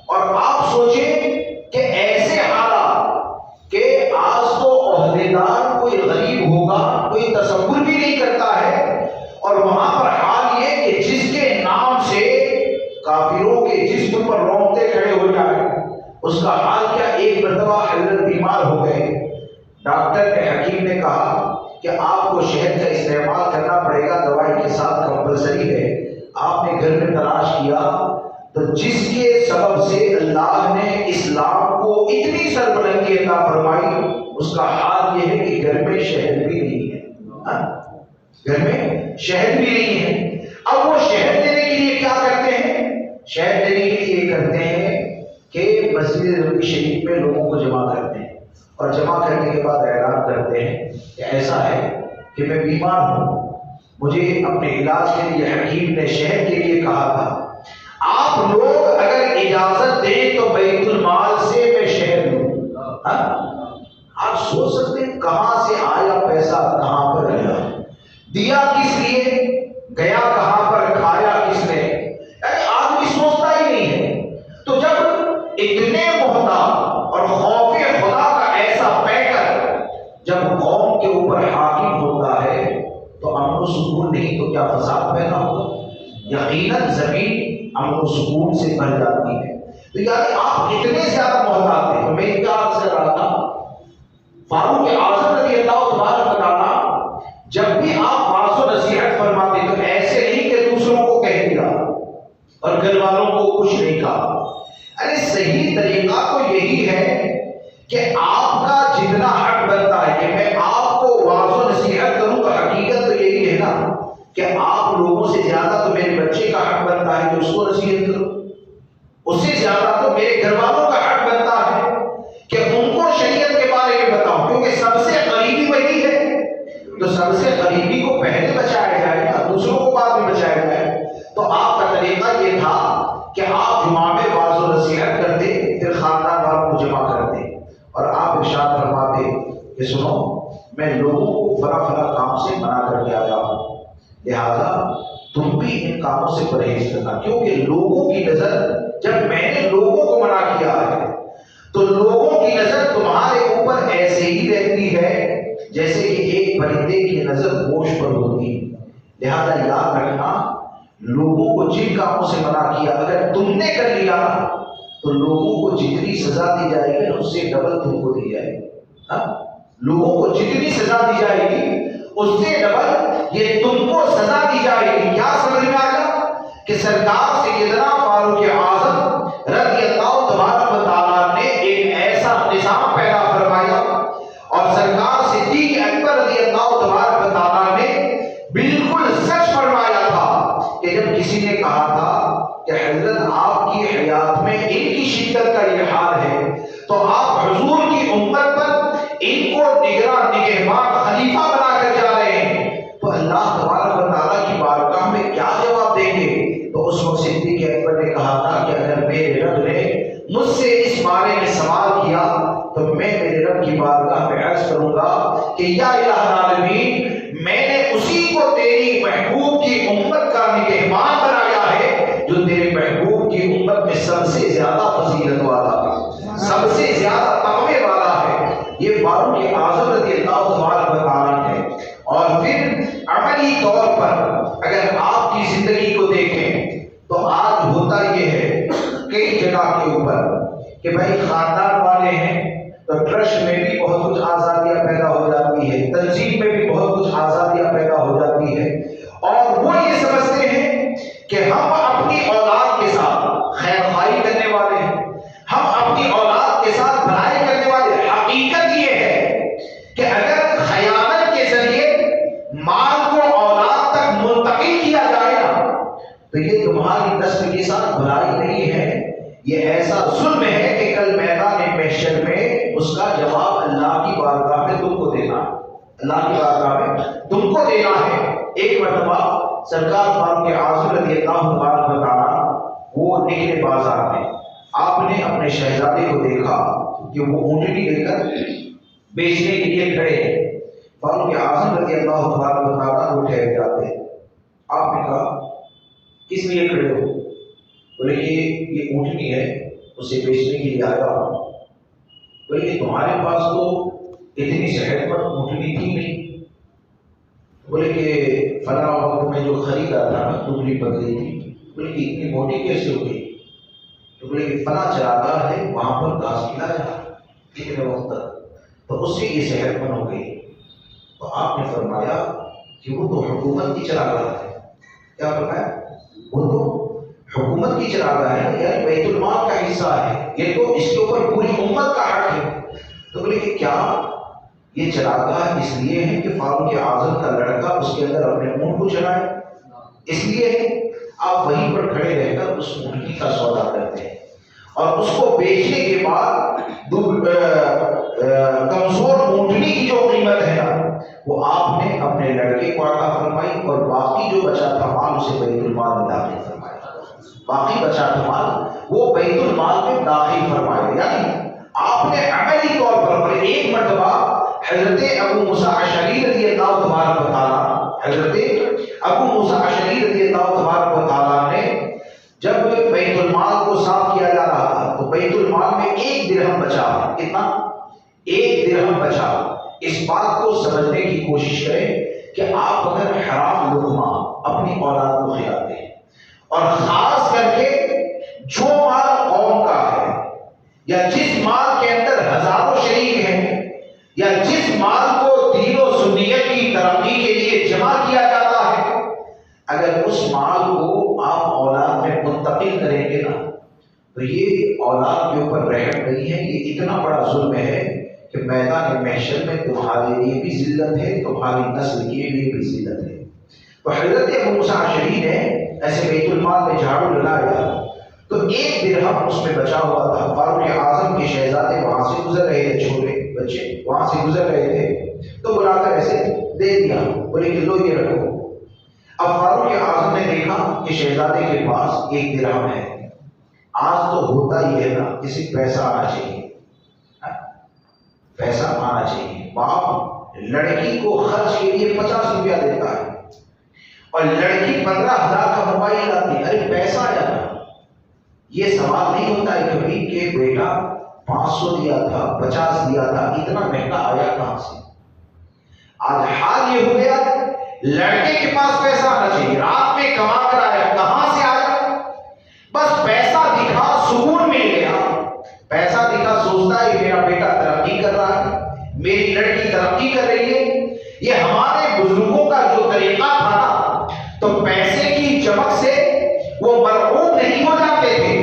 اور آپ سوچیں کہ ایسے حالات کہ آج تو عہدیدار کوئی غریب ہوگا کوئی تصور بھی نہیں کرتا ہے، اور وہاں پر حال یہ کہ جس کے نام سے کافروں کے جسم پر رونگٹے کھڑے ہو جائے، اس کا حال کیا. ایک مرتبہ حضرت بیمار ہو گئے، ڈاکٹر نے، حکیم نے کہا کہ آپ کو شہد کا استعمال کرنا پڑے گا، دوائی کے ساتھ کمپلسری ہے. آپ نے گھر میں تلاش کیا تو جس کے سبب سے اللہ نے اسلام کو اتنی سربلندی عطا فرمائی، اس کا حال یہ ہے کہ گھر میں شہد بھی نہیں ہے. گھر میں شہد بھی نہیں ہے. اب وہ شہد دینے کے لیے کیا کرتے ہیں؟ شہد دینے کے لیے کرتے ہیں کہ مسجد نبوی شریف میں لوگوں کو جمع کرتے ہیں، اور جمع کرنے کے بعد اعلان کرتے ہیں کہ ایسا ہے کہ میں بیمار ہوں، مجھے اپنے علاج کے لیے حکیم نے شہد کے لیے کہا تھا، آپ لوگ اگر اجازت دیں تو بیت المال سے میں شہد لوں. آپ سوچ سکتے ہیں کہاں سے آیا پیسہ، کہاں پر گیا، دیا کس لیے، گیا کہاں پر، کھایا کس نے. یعنی آدمی سوچتا ہی نہیں ہے. تو جب اتنے محتاط اور خوف خدا کا ایسا پیکر جب قوم کے اوپر حاکم ہوتا ہے تو امن و سکون نہیں تو کیا فساد پیدا ہوگا. یقیناً زمین امن و سکون سے بھر جاتی ہے. تو یعنی آپ اتنے زیادہ محتاط ہیں. تو میں کیا عرض کر رہا تھا، فاروق اعظم رضی اللہ تبارک و تعالیٰ جب بھی آپ واعظ و نصیحت فرماتے تو ایسے نہیں کہ دوسروں کو کہہ دیا اور گھر والوں کو کچھ نہیں کہا. ارے صحیح طریقہ تو یہی ہے کہ آپ کا جتنا حق بنتا ہے کہ میں آپ کو واعظ و نصیحت کروں، تو حقیقت تو یہی ہے نا کہ آپ لوگوں سے زیادہ تو میرے بچے کا حق بنتا ہے کہ اس کو نصیحت کروں، اس سے زیادہ تو میرے گھر والوں کا حق بنتا ہے کہ ان کو شریعت کے بارے میں بتاؤں، کیونکہ سب سے قریبی وہی ہے. تو سب سے قریبی کو پہلے بچایا جائے گا، دوسروں کو بعد میں بچایا جائے. تو آپ کا طریقہ یہ تھا کہ آپ جمعہ میں واعظ و نصیحت کرتے، پھر خاندان والوں کو جمع کرتے اور آپ ارشاد فرماتے کہ سنو، میں لوگوں کو فلاں فلاں کام سے منع کر کے آیا ہوں، لہذا تم بھی ان کاموں سے پرہیز کرنا. کیونکہ لوگوں کی نظر، جب میں نے لوگوں کو منع کیا ہے تو لوگوں کی نظر تمہارے اوپر ایسے ہی رہتی ہے جیسے کہ ایک پرندے کی نظر گوشت پر ہوتی. لہذا یاد رکھنا، لوگوں کو جن کاموں سے منع کیا اگر تم نے کر لیا تو لوگوں کو جتنی سزا دی جائے گی اس سے ڈبل تم کو دی جائے گی. لوگوں کو جتنی سزا دی جائے گی اس سے ڈبل یہ تم کو سزا دی جائے گی. کیا سمجھ میں آیا کہ سرکار سیدنا فاروق اعظم رضی اللہ تبارک و تعالیٰ نے ایک ایسا نظام پیدا فرمایا، اور سرکار صدیق اکبر رضی اللہ تبارک و تعالیٰ نے بالکل سچ فرمایا تھا کہ جب کسی نے کہا تھا کہ حضرت آپ کی حیات میں ان کی شدت کا یہ حال ہے تو آپ حضور کی امت پر ان کو نگراں نگہبان خلیفہ بنا کر جا رہے ہیں، تو اللہ تبارک و تعالیٰ کی بارگاہ میں کیا جواب دیں گے. تو اس وقت صدیق اکبر نے کہا تھا کہ اگر میرے رب نے مجھ سے اس بارے میں سوال کیا تو میں میرے رب کی بارگاہ میں عرض کروں گا کہ یا الہ العالمین، میں نے اسی کو تیری محبوب کی امت کا نگہبان بنایا ہے جو تیرے محبوب کی امت میں سب سے زیادہ فضیلت والا ہے، سب سے زیادہ تقوی والا ہے. یہ فاروق اعظم رضی اللہ تبارک و تعالیٰ ہے. اور پھر عملی طور پر اگر آپ کی زندگی کو دیکھیں تو آج ہوتا یہ ہے کئی جگہ کے اوپر کہ بھائی خاندان والے ہیں تو ٹرسٹ میں بھی بہت کچھ آزادیاں پیدا ہو جاتی ہے، تنظیم میں بھی بہت کچھ آزادیاں پیدا ہو جاتی ہے، اور وہ یہ سمجھتے ہیں کہ ہم اپنی اولاد کے ساتھ خیر خواہی کرنے والے ہیں، ظلم ہے کہ کل میدان محشر میں اس کا جواب اللہ کی بارگاہ میں تم کو دینا، اللہ کی بارگاہ میں تم کو دینا ہے۔ ایک مرتبہ سرکار فاروق اعظم رضی اللہ عنہ وہ نکلے بازار میں، آپ نے اپنے شہزادے کو دیکھا کہ وہ اونٹنی لے کر بیچنے کے لیے کھڑے ہیں۔ فاروق اعظم رضی اللہ عنہ وہ ٹھہر جاتے، آپ نے کہا کس لیے کھڑے ہو؟ بولے کہ یہ اونٹنی ہے، اسے بیچنے کے لیے آیا ہوں۔ بولے کہ تمہارے پاس تو اتنی صحت مند اونٹنی تھی نہیں۔ بولے کہ فلاں وقت میں جو خریدا تھا دبلی پتلی تھی۔ بولے کہ اتنی موٹی کیسے ہو گئی؟ تو بولے کہ فلاں چراگاہ ہے، وہاں پر گھاس کھلایا اتنے وقت تک، تو اس سے یہ صحت مند ہو گئی۔ تو آپ نے فرمایا کہ وہ تو حکومت کی چراگاہ ہے۔ کیا فرمایا؟ وہ تو حکومت کی چراگاہ ہے، یعنی بیت المال کا حصہ ہے، یہ تو اس کے اوپر پوری امت کا حق ہے۔ تو بولے کہ کیا یہ چراگاہ اس لیے ہے کہ فاروق اعظم کا لڑکا اس کے اندر اپنے اونٹ کو چرائے؟ اس لیے ہے؟ آپ وہیں پر کھڑے رہ کر اس اونٹنی کا سودا کرتے ہیں اور اس کو بیچنے کے بعد کمزور اونٹنی کی جو قیمت ہے نا وہ آپ نے اپنے لڑکے کو عطا فرمائی اور باقی جو بچا تھا مال اسے بیت المال میں داخل فرمایا۔ باقی بچا تھا مال وہ بیت المال میں داخل فرمایا۔ یعنی آپ نے عملی طور پر ایک مرتبہ حضرت ابو موسیٰ اشعری رضی اللہ تبارک و تعالی، حضرت ابو موسیٰ اشعری رضی اللہ تبارک و تعالی نے جب بیت المال کو صاف کیا جا رہا تھا تو بیت المال میں 1 درہم بچا۔ کتنا؟ 1 درہم بچا۔ اس بات کو سمجھنے کی کوشش کریں کہ آپ اگر حرام لقمہ اپنی اولاد کو کھلاتے ہیں اور خاص کر کے جو مال قوم کا ہے یا جس مال کے اندر ہزاروں شریک ہیں یا جس مال کو دین و سنیت کی ترقی کے لیے جمع کیا جاتا ہے، اگر اس مال کو آپ اولاد میں منتقل کریں گے نا تو یہ اولاد کے اوپر رحم نہیں ہے، یہ اتنا بڑا ظلم ہے کہ میدان محشر میں تمہارے لیے بھی ذلت ہے، تمہاری نسل کے لیے بھی ذلت ہے۔ تو حضرت ابو موسیٰ اشعری نے ایسے بیت المال میں جھاڑو لگایا تو 1 درہم اس میں بچا ہوا تھا۔ فاروق اعظم کے شہزادے وہاں سے گزر رہے تھے، چھوٹے بچے وہاں سے گزر رہے تھے تو بلا کر ایسے دے دیا، بولے کہ لو یہ رکھو۔ اب فاروق اعظم نے دیکھا کہ شہزادے کے پاس 1 درہم ہے۔ آج تو ہوتا ہی ہے نا، کسی پیسہ آنا چاہیے، پیسہ آنا چاہیے۔ باپ لڑکی کو خرچ کے لیے 50 روپیہ دیتا ہے اور لڑکی 15,000 کا موبائل لاتی ہے، ارے پیسہ آیا نا۔ یہ سوال نہیں ہوتا ہے کبھی کہ بیٹا 500 دیا تھا، 50 دیا تھا، اتنا مہنگا آیا کہاں سے؟ آج حال یہ ہو گیا لڑکے کے پاس پیسہ آنا چاہیے، رات میں کما کر آیا، کہاں سے آیا؟ بس پیسہ دکھا سکون مل گیا، پیسہ دکھا سوچتا ہے میرا بیٹا ترقی کر رہا ہے، میری لڑکی ترقی کر رہی ہے۔ یہ ہمارے بزرگوں کا جو طریقہ تھا نا تو پیسے کی چمک سے وہ مرعوب نہیں ہو جاتے تھے،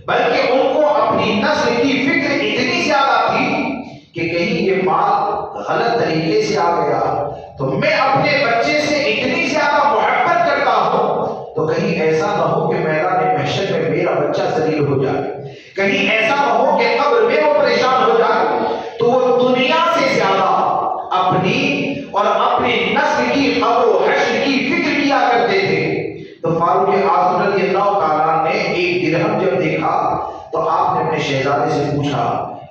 بلکہ ان کو اپنی نسل کی فکر اتنی زیادہ تھی کہ کہیں یہ مال غلط طریقے سے آ گیا تو میں اپنے بچے سے اتنی زیادہ محبت کرتا ہوں تو کہیں ایسا نہ ہو کہ میدان محشر میں میرا بچہ ذلیل ہو جائے، کہیں ایسا نہ ہو کہ قبر میں وہ پریشان ہو جائے، تو وہ دنیا سے زیادہ اپنی اور اپنی نسل کی قبر و حشر کی فکر کیا کرتے تھے۔ تو فاروق اعظم رضی اللہ تعالیٰ نے 1 درہم جب دیکھا تو آپ نے اپنے شہزادے سے پوچھا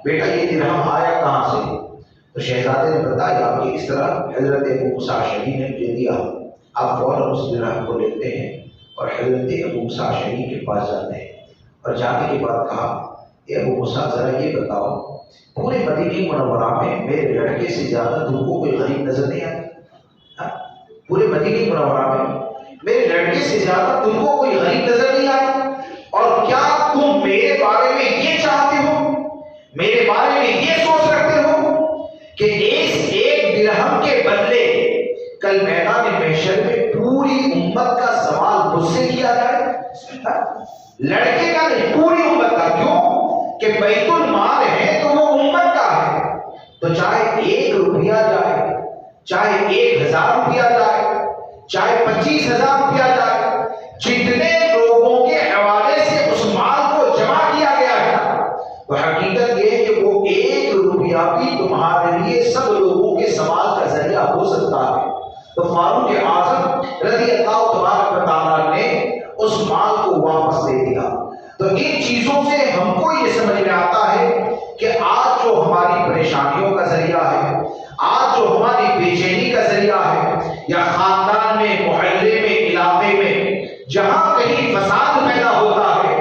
بیٹا یہ درہم آیا کہاں سے؟ تو شہزادے نے بتایا کہ اس طرح حضرت ابو موسیٰ اشعری نے مجھے دیا۔ آپ فوراً اس درہم کو لیتے ہیں اور حضرت ابو موسیٰ اشعری کے پاس جاتے ہیں اور جانے کے بعد کہا اے ابو موسیٰ ذرا یہ بتاؤ پورے مدینہ منورہ میں میرے لڑکے سے زیادہ تم کو کوئی غریب نظر نہیں آیا؟ پورے مدینہ منورہ میں میرے لڑکے سے زیادہ تم کو کوئی غریب نظر نہیں آیا؟ اور کیا تم میرے بارے میں یہ چاہتے ہو، میرے بارے میں یہ سوچ رکھتے ہو کہ اس 1 درہم کے بدلے کل میدان محشر میں پوری امت کا سوال مجھ سے کیا جائے؟ لڑکے کا نہیں، پوری امت کا۔ کیوں کہ بیت المال ہے تو وہ امت کا ہے، تو چاہے 1 روپیہ جائے، چاہے 1000 روپیہ جائے، چاہے 25,000 روپیہ جائے، جتنے لوگوں کے حوالے سے اس مال کو جمع کیا گیا ہے تو حقیقت یہ ہے کہ وہ 1 روپیہ بھی تمہارے لیے سب لوگوں کے سوال کا ذریعہ ہو سکتا ہے۔ تو فاروق اعظم رضی اللہ تبارک و تعالیٰ نے اس مال کو واپس دے دیا۔ تو ان چیزوں سے ہم کو یہ سمجھ میں آتا ہے کہ آج جو ہماری پریشانیوں کا ذریعہ ہے، آج جو ہماری بے چینی کا ذریعہ ہے، یا خاندان میں، محلے میں، علاقے میں جہاں کہیں فساد پیدا ہوتا ہے،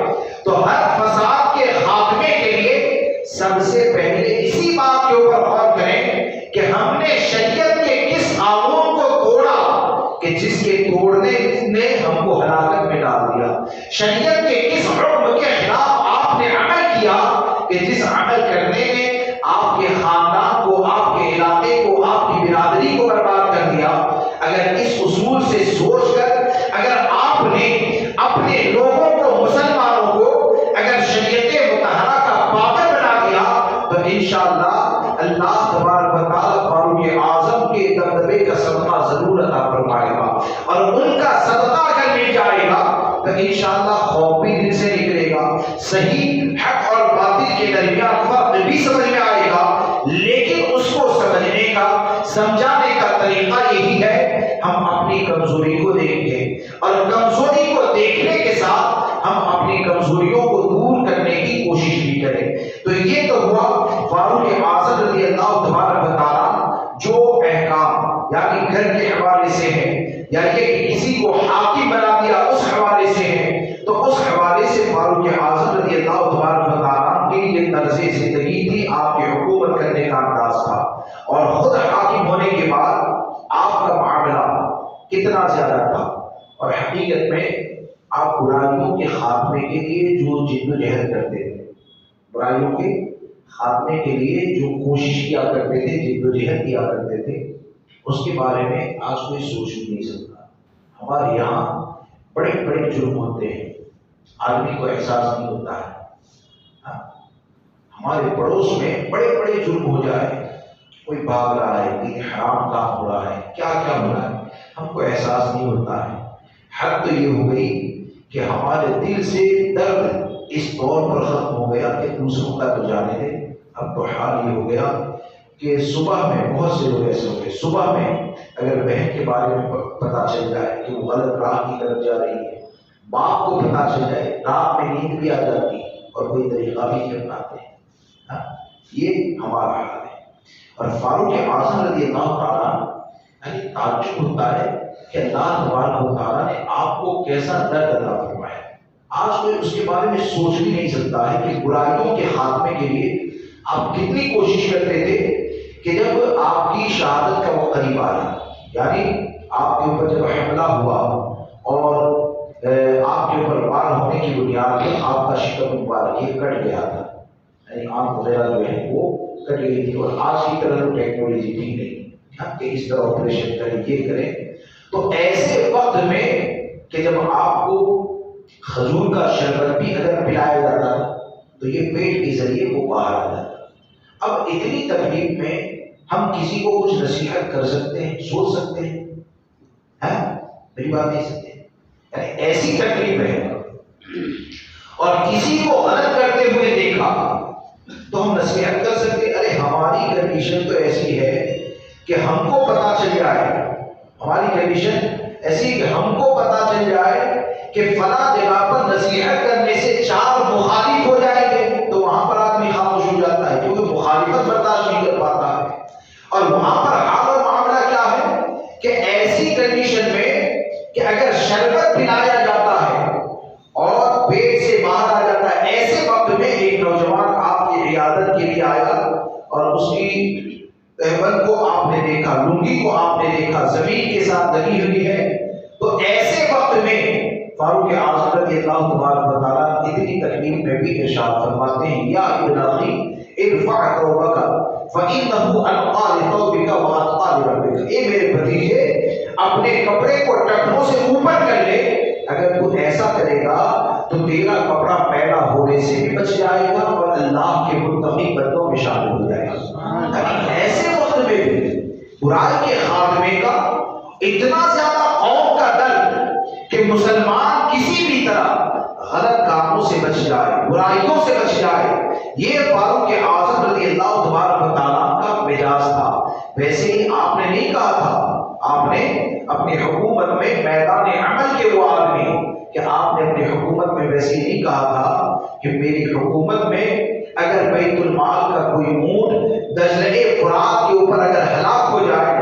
تو ہر فساد کے خاتمے کے لیے سب سے پہلے اسی بات کے اوپر غور کریں کہ ہم نے شریعت کے کس قانون کو توڑا کہ جس کے توڑنے نے ہم کو ہلاکت میں ڈال دیا، شریعت کے کس حکم کے خلاف آپ نے عمل کیا کہ جس عمل کرنے نے آپ کے خاندان کو، آپ کے علاقے کو، آپ کی برادری کو برباد کر دیا۔ اگر اس اصول سے سوچ کر اگر آپ نے اپنے لوگوں کو، مسلمانوں کو اگر شریعت مطہرہ کا پابند بنا دیا تو انشاءاللہ اللہ تبارک و تعالیٰ فاروق اعظم کے دبدبے کا صدقہ ضرور عطا فرمائے گا، اور ان کا صدقہ اگر مل جائے گا تو انشاءاللہ خوف بھی دل سے نکلے گا، صحیح حق اور باطل کے درمیان فرق بھی سمجھ میں آئے گا۔ لیکن اس کو سمجھنے کا، سمجھانے کا طریقہ یہی ہے، ہم اپنی کمزوری کو دیکھیں، اور کمزوری کو دیکھنے کے ساتھ ہم اپنی کمزوریوں کو دور کرنے کی کوشش بھی کریں۔ تو یہ تو ہوا فاروق اعظم رضی اللہ تبارک و تعالیٰ جو احکام یعنی گھر کے حوالے سے ہیں، یا یہ کہ کسی کو حاکم بنا دیا اس حوالے سے ہیں، تو اس حوالے سے فاروق اعظم رضی اللہ تبارک و تعالیٰ کی یہ طرز زندگی تھی، آپ کی حکومت کرنے کا انداز تھا، اور خود حاکم ہونے کے بعد آپ کا معاملہ کتنا زیادہ تھا، اور حقیقت میں آپ برائیوں کے خاتمے کے لیے جو جد و جہد کرتے تھے، برائیوں کے خاتمے کے لیے جو کوشش کیا کرتے تھے، جد و جہد کیا کرتے تھے، اس کے بارے میں آج کوئی سوچ بھی نہیں سکتا۔ ہمارے یہاں بڑے بڑے جرم ہوتے ہیں، آدمی کو احساس نہیں ہوتا ہے۔ ہمارے پڑوس میں بڑے بڑے جرم ہو جائے، کوئی بھاگ رہا ہے، کوئی حرام کام ہو رہا ہے، کیا کیا ہو رہا ہے، ہم کو احساس نہیں ہوتا ہے۔ حد تو یہ ہو گئی کہ ہمارے دل سے درد اس طور پر ختم ہو گیا کہ دوسروں کا تو جانے دے، اب تو حال یہ ہو گیا کہ صبح میں بہت سے لوگ ایسے ہو گئے، صبح میں اگر بہن کے بارے میں پتہ چل جائے کہ وہ غلط راہ کی طرف جا رہی ہے، باپ کو پتہ چل جائے، رات میں نیند بھی آ جاتی اور کوئی طریقہ بھی اپناتے ہیں۔ یہ ہمارا حال ہے۔ اور فاروق اعظم رضی اللہ تعالیٰ یعنی تعجب ہوتا ہے کہ اللہ تبارک و تعالیٰ نے آپ کو کیسا درد عطا فرمایا۔ آج کوئی اس کے بارے میں سوچ بھی نہیں سکتا ہے کہ برائیوں کے خاتمے کے لیے آپ کتنی کوشش کرتے تھے کہ جب آپ کی شہادت کا وہ قریب آیا، یعنی آپ کے اوپر جب حملہ ہوا اور آپ کے اوپر وار ہونے کی بنیاد پر آپ کا شکم مبارک یہ کٹ گیا تھا، یعنی آنکھ وغیرہ جو ہے وہ کٹ گئی تھی، اور آج کی طرح تو ٹیکنالوجی تھی نہیں کہ اس طرح آپریشن کریں، یہ کریں۔ تو ایسے وقت میں کہ جب آپ کو کھجور کا شربت بھی اگر پلایا جاتا تو یہ پیٹ کے ذریعے وہ باہر آ جاتا۔ اب اتنی تکلیف میں ہم کسی کو کچھ نصیحت کر سکتے ہیں، سوچ سکتے ہیں؟ میری بات نہیں سکتے، یعنی ایسی تکلیف ہے، اور کسی کو غلط کرتے ہوئے دیکھا تو ہم نصیحت کر سکتے؟ ارے ہماری کنڈیشن تو ایسی ہے کہ ہم کو پتا چل جائے، ہماری کنڈیشن ایسی کہ ہم کو پتا چل جائے کہ فلاں جگہ پر نصیحت کرنے سے 4 مخالف ہو جائیں گے تو وہاں پر آدمی خاموش ہو جاتا ہے، کیونکہ مخالفت برداشت نہیں کر پاتا ہے۔ اور وہاں پر حال و معاملہ کیا ہے کہ ایسی کنڈیشن میں کہ اگر شربت پلایا جاتا ہے اور پیٹ سے باہر آ جاتا ہے، ایسے وقت میں ایک نوجوان آپ کی عیادت کے لیے آیا اور اس کی تہبند کو آپ نے دیکھا، لنگی کو آپ نے دیکھا زمین کے ساتھ لگی ہوئی ہے، تو ایسے وقت میں فاروق اعظم رضی اللہ تبارک و تعالیٰ اتنی تکلیف میں بھی ارشاد فرماتے ہیں، یا ابن اخی ارفع ثوبک فإنه ألقى لثوبك وأتقى لربك، اے میرے بھتیجے اپنے کپڑے کو ٹخنوں سے اوپر کر لے، اگر تو ایسا کرے گا تو تیرا کپڑا پیدا ہونے سے بھی بچ جائے گا اور اللہ کے متقی بندوں میں شامل ہو جائے گا۔ ایسے وقت میں بھی برائی کے خاتمے کا اتنا زیادہ قوم کا ڈر کہ مسلمان کسی بھی طرح غلط کاموں سے بچ جائے، برائیوں سے بچ جائے، یہ فاروق اعظم رضی اللہ تبارک و تعالیٰ کا مزاج تھا۔ ویسے ہی آپ نے نہیں کہا تھا، آپ نے اپنی حکومت میں میدان عمل کے وہ آدمی کہ آپ نے اپنی حکومت میں ویسے ہی نہیں کہا تھا کہ میری حکومت میں اگر بیت المال کا کوئی اونٹ دجلے فرات کے اوپر اگر ہلاک ہو جائے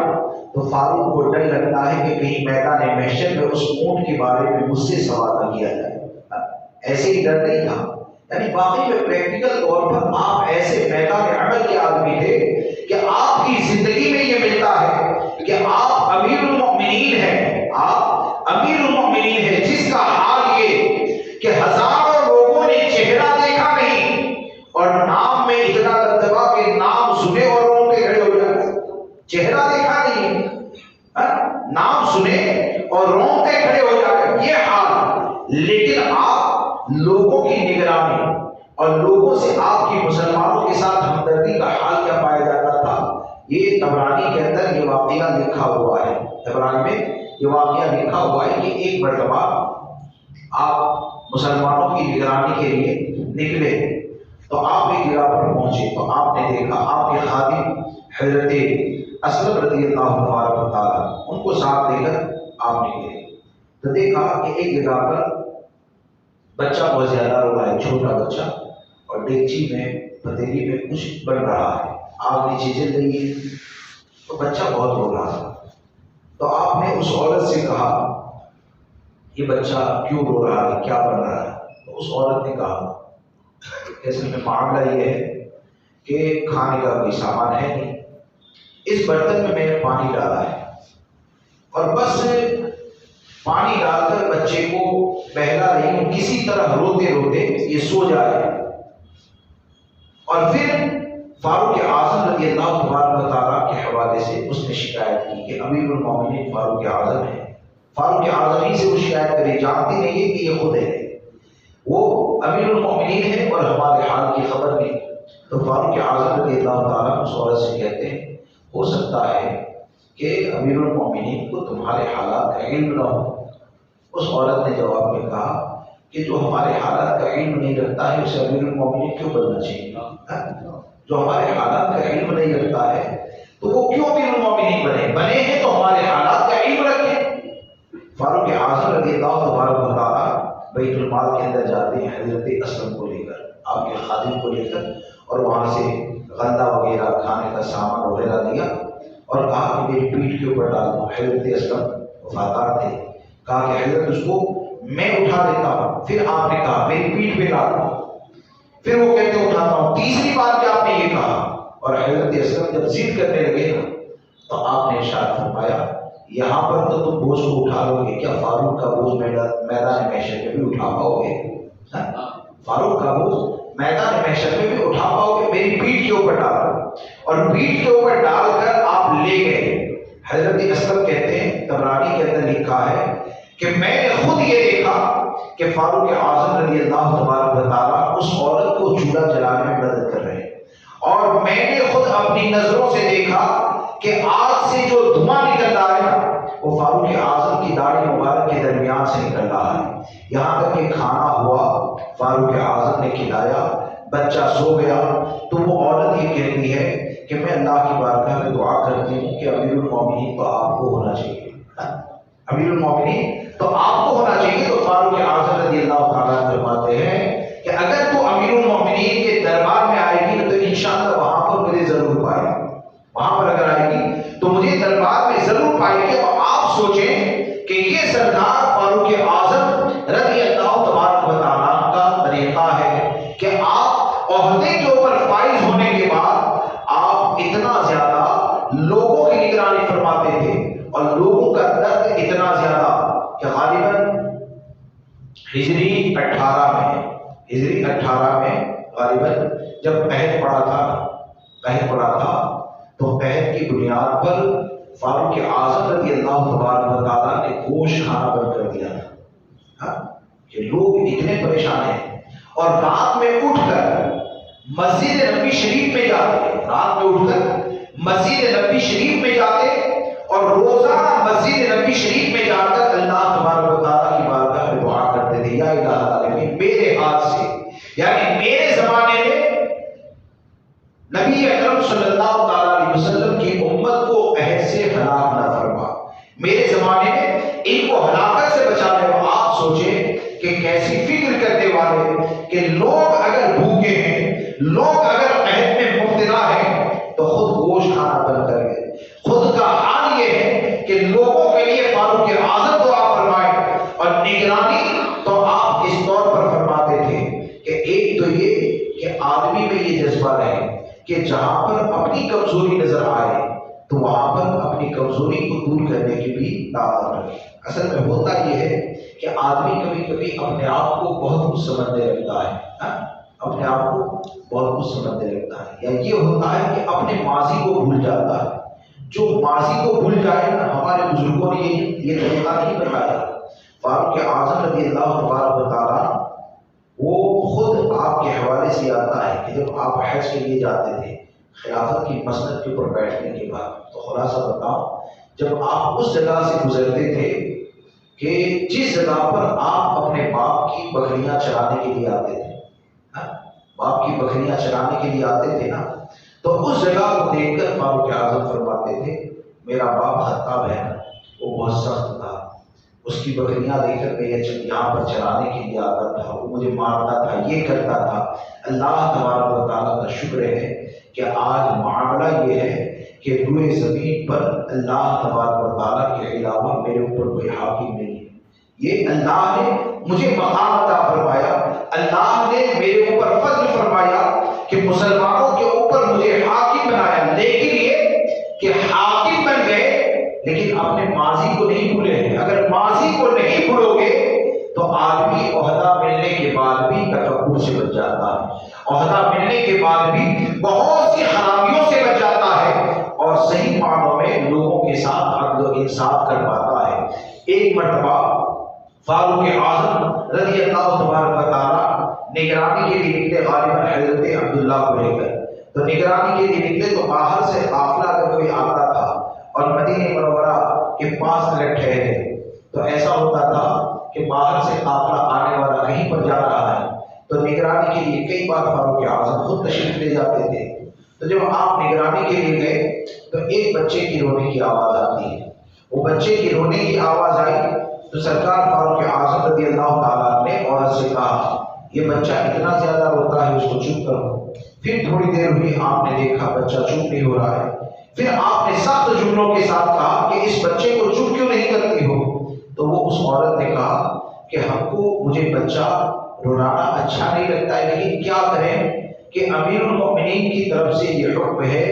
تو فاروق کو ڈر لگتا ہے کہ کہیں میدان محشر میں اس اونٹ کے بارے میں مجھ سے سوال نہ کیا جائے۔ ایسے ہی ڈر نہیں تھا، یعنی واقعی میں پریکٹیکل طور پر آپ ایسے میدان عمل کے آدمی تھے کہ آپ کی زندگی میں یہ ملتا ہے کہ آپ امیر المؤمنین ہیں، آپ امیر المؤمنین ہیں جس کا حال یہ کہ ہزاروں لوگوں نے چہرہ دیکھا نہیں اور نام میں اتنا دبدبا کہ نام سنے اور رونگٹے کھڑے ہو جائے۔ چہرہ دیکھا نہیں، نام سنے اور رونگٹے کھڑے ہو جائے، یہ حال، لیکن آپ لوگوں کی نگرانی اور لوگوں سے آپ کی مسلمانوں کے ساتھ ہمدردی کا حال کیا پایا جاتا تھا۔ یہ طبرانی کے اندر یہ واقعہ لکھا ہوا ہے، طبرانی میں یہ واقعہ لکھا ہوا ہے کہ ایک مرتبہ آپ مسلمانوں کی نگرانی کے لیے نکلے تو آپ ایک جگہ پر پہنچے تو آپ نے دیکھا آپ کے خادم حضرت اسلم رضی اللہ تبارک و تعالیٰ ان کو ساتھ لے کر آپ نکلے تو دیکھا کہ ایک جگہ پر بچہ بہت زیادہ رو رہا ہے، چھوٹا بچہ، اور ڈیگچی میں پتیلی میں کچھ بن رہا ہے، آگ نیچے جل رہی ہے تو بچہ بہت رو رہا تھا۔ تو آپ نے اس عورت سے کہا یہ بچہ کیوں رو رہا ہے، کیا بن رہا ہے؟ تو اس عورت نے کہا کہ اصل میں معاملہ یہ ہے کہ کھانے کا کوئی سامان ہے نہیں، اس برتن میں میں نے پانی ڈالا ہے اور بس پانی ڈال کر بچے کو بہلا رہی ہوں، کسی طرح روتے روتے یہ سو جائے۔ اور پھر فاروق اعظم رضی اللہ تبارک و تعالیٰ کے حوالے سے اس نے شکایت کی کہ امیر المومنین فاروق اعظم ہے۔ فاروق اعظم ہی سے وہ شکایت کری، جانتے نہیں ہے کہ یہ خود ہے، وہ امیر المومنین ہے اور ہمارے حال کی خبر نہیں۔ تو فاروق اعظم رضی اللہ تعالیٰ اس عورت سے کہتے ہیں ہو سکتا ہے کہ امیر المومنین کو تمہارے حالات کا علم نہ ہو۔ اس عورت نے جواب میں کہا کہ جو ہمارے حالات کا علم نہیں رکھتا ہے اسے امیر المومنین کیوں بننا چاہیے؟ جو ہمارے حالات کا علم نہیں رکھتا ہے تو وہ کیوں امیر المومنین بنے ہیں تو ہمارے حالات کا علم رکھیں۔ فاروق اعظم رضی اللہ تبارک و تعالیٰ بیت المال کے اندر جاتے ہیں حضرت اسلم کو لے کر، آپ کے خادم کو لے کر، اور وہاں سے غلہ وغیرہ کھانے کا سامان وغیرہ دیا اور کہا کہ میری پیٹھ کے اوپر ڈال دو۔ حضرت اسلم وفادار تھے، کہا کہ حضرت اس کو میں اٹھا دیتا ہوں۔ پھر آپ نے کہا میری پیٹھ پہ ڈال دو، پھر وہ کہتے اٹھاتا ہوں۔ تیسری بار کہ آپ نے یہ کہا اور حضرت اسلم جب ضد کرنے لگے نا تو آپ نے ارشاد فرمایا یہاں پر تو تم بوجھ کو اٹھا لو گے، کیا فاروق کا بوجھ میدان محشر میں بھی اٹھا پاؤ گے؟ فاروق کا بوجھ میدان محشر میں بھی اٹھا پاؤ گے؟ میری پیٹھ کے اوپر ڈالو، اور پیٹھ کے اوپر ڈال کر آپ لے گئے۔ حضرت اسلم کہتے ہیں طبرانی کے اندر لکھا ہے کہ میں نے خود یہ دیکھا کہ فاروق اعظم رضی اللہ تبارک و تعالیٰ اس عورت کو چولہا جلانے میں مدد کر رہے ہیں، اور میں نے خود اپنی نظروں سے دیکھا کہ آگ سے جو دھواں نکل رہا ہے نا وہ فاروق اعظم کی داڑھی مبارک کے درمیان سے نکل رہا ہے۔ یہاں تک کہ کھانا ہوا، فاروق اعظم نے کھلایا، بچہ سو گیا، تو وہ عورت یہ کہتی ہے کہ میں اللہ کی بارگاہ میں دعا کرتی ہوں کہ امیر المومنین تو آپ کو ہونا چاہیے، امیر المومنین تو آپ کو ہونا چاہیے۔ تو فاروق اعظم رضی اللہ تعالیٰ فرماتے ہیں کہ اگر تو امیر المومنین کے دربار میں آئے گی تو انشاءاللہ وہاں پر مجھے ضرور پائے گی، وہاں پر اگر آئے گی تو مجھے دربار میں ضرور پائے گی۔ اور آپ سوچیں کہ یہ سردار فاروق اعظم رضی اللہ تبارک و تعالیٰ کا طریقہ ہے کہ آپ عہدے کے اوپر فائز ہونے کے بعد آپ اتنا زیادہ لوگوں کی نگرانی فرماتے تھے اور لوگوں کا درد اتنا زیادہ کہ غالباً ہجری 18 میں غالباً جب عہد پڑا تھا تو عہد کی بنیاد پر فاروق اعظم رضی اللہ تبارک و تعالیٰ نے گوشت کھانا بند کر دیا تھا کہ لوگ اتنے پریشان ہیں، اور رات میں اٹھ کر مسجد نبوی شریف میں جاتے، رات میں اٹھ کر مسجد نبوی شریف میں جاتے اور روزانہ مسجد نبوی شریف میں جا کر اللہ تبارک و تعالیٰ کی بارگاہ میں دعا کرتے تھے یا الہ العالمین میرے ہاتھ سے، یعنی میرے زمانے میں نبی اکرم صلی اللہ تعالیٰ علیہ وسلم کی امت کو عہد سے ہلاک نہ فرما، میرے زمانے میں ان کو ہلاکت سے بچا لے۔ آپ سوچیں کہ کیسی فکر کرنے والے کہ لوگ اگر بھوکے ہیں، لوگ اگر عہد میں مبتلا ہیں تو خود گوشت کھانا بند کر گئے۔ خود کا حال یہ ہے کہ لوگوں کے لیے فاروق اعظم دعا فرمائے اور نگرانی تو آپ اس طور پر فرماتے تھے کہ ایک تو یہ کہ آدمی میں یہ جذبہ رہے کہ جہاں پر اپنی کمزوری نظر آئے تو وہاں پر اپنی کمزوری کو دور کرنے کی بھی طاقت رکھے۔ اصل میں ہوتا یہ ہے کہ آدمی کبھی کبھی اپنے آپ کو بہت کچھ سمجھنے لگتا ہے، اپنے آپ کو بہت کچھ سمجھنے لگتا ہے، یا یہ ہوتا ہے کہ اپنے ماضی کو بھول جاتا ہے۔ جو ماضی کو بھول جائے نا، ہمارے بزرگوں نے یہ طریقہ نہیں بتایا۔ فاروق اعظم رضی اللہ تبارک و تعالیٰ وہ خود آپ کے حوالے سے آتا ہے کہ جب آپ حج کے لیے جاتے تھے خلافت کی مسند کے اوپر بیٹھنے کے بعد، تو خلاصہ بتاؤ، جب آپ اس جگہ سے گزرتے تھے کہ جس جگہ پر آپ اپنے باپ کی بکریاں چرانے کے لیے آتے تھے، باپ کی بکریاں چرانے کے لیے آتے تھے نا، تو اس جگہ کو دیکھ کر فاروق اعظم فرماتے تھے میرا باپ خطاب ہے نا، وہ بہت سخت تھا، اس کی بکریاں لے کر میں یہاں پر چرانے کے لیے آتا تھا، وہ مجھے مارتا تھا، یہ کرتا تھا۔ اللہ تبارک و تعالیٰ کا شکر ہے کہ آج معاملہ یہ ہے کہ روئے زمین پر اللہ تبارک و تعالیٰ کے علاوہ میرے اوپر کوئی حاکم نہیں ہے۔ یہ اللہ نے مجھے مقام عطا فرمایا، اللہ نے میرے اوپر فضل فرمایا کہ مسلمانوں کے اوپر مجھے حاکم بنایا۔ لیکن یہ کہ حاکم بن گئے لیکن اپنے ماضی کو نہیں بھولے ہیں۔ اگر ماضی کو نہیں بھولو گے تو آدمی عہدہ ملنے کے بعد بھی تکبر سے بچ جاتا ہے، عہدہ ملنے کے بعد بھی بہت سی خرابیوں سے بچ جاتا ہے، اور صحیح معنوں میں لوگوں کے ساتھ عدل و انصاف کر پاتا ہے۔ ایک مرتبہ فاروق اعظم رضی اللہ تبارک و تعالیٰ نگرانی کے لیے نکلے، غالباً حضرت عبداللہ کو لے کر، تو نگرانی کے لیے نکلے تو باہر سے قافلہ اگر کوئی آتا تھا اور مدینہ منورہ کے 5 منٹ ٹھہرے تو ایسا ہوتا تھا کہ باہر سے قافلہ آنے والا کہیں پر جا رہا ہے تو نگرانی کے لیے کئی بار فاروق اعظم خود تشریف لے جاتے تھے۔ تو جب آپ نگرانی کے لیے گئے تو ایک بچے کی رونے کی آواز آتی ہے، وہ بچے کی رونے کی آواز آئی تو سرکار فاروق اعظم رضی اللہ تعالیٰ نے عورت سے کہا یہ بچہ اتنا زیادہ روتا ہے، اس کو چپ کرو۔ پھر تھوڑی دیر ہوئی، آپ نے دیکھا بچہ چپ نہیں ہو رہا ہے، پھر آپ نے سخت جملوں کے ساتھ کہا کہ اس بچے کو چپ کیوں نہیں کرتی ہو؟ تو وہ اس عورت نے کہا کہ ہم کو مجھے بچہ رونا اچھا نہیں لگتا ہے، لیکن کیا کریں کہ امیر المؤمنین کی طرف سے یہ حکم ہے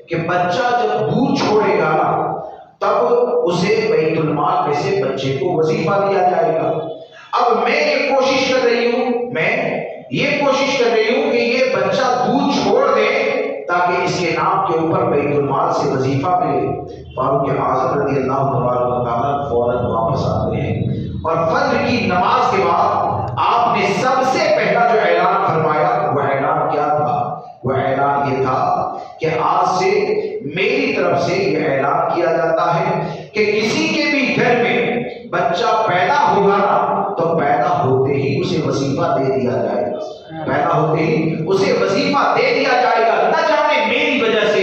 کہ بچہ جب دودھ چھوڑے گا تب اسے بیت المال میں سے بچے کو وظیفہ دیا جائے گا۔ اب میں یہ کوشش کر رہی ہوں کہ یہ بچہ دودھ چھوڑ دے تاکہ اس کے نام کے اوپر بیت المال سے وظیفہ ملے۔ فاروق اعظم رضی اللہ تبارک و تعالیٰ فوراً واپس آتے ہیں اور فجر کی نماز کے بعد آپ نے سب سے پہلا جو اعلان فرمایا وہ اعلان کیا تھا؟ وہ اعلان یہ تھا کہ آج سے میری طرف سے یہ اعلان کیا جاتا ہے کہ کسی کے بھی گھر میں بچہ پیدا ہوگا تو پیدا ہوتے ہی اسے وظیفہ دے دیا جائے گا، پیدا ہوتے ہی اسے وظیفہ دے دیا جائے گا۔ نہ جانے میری وجہ سے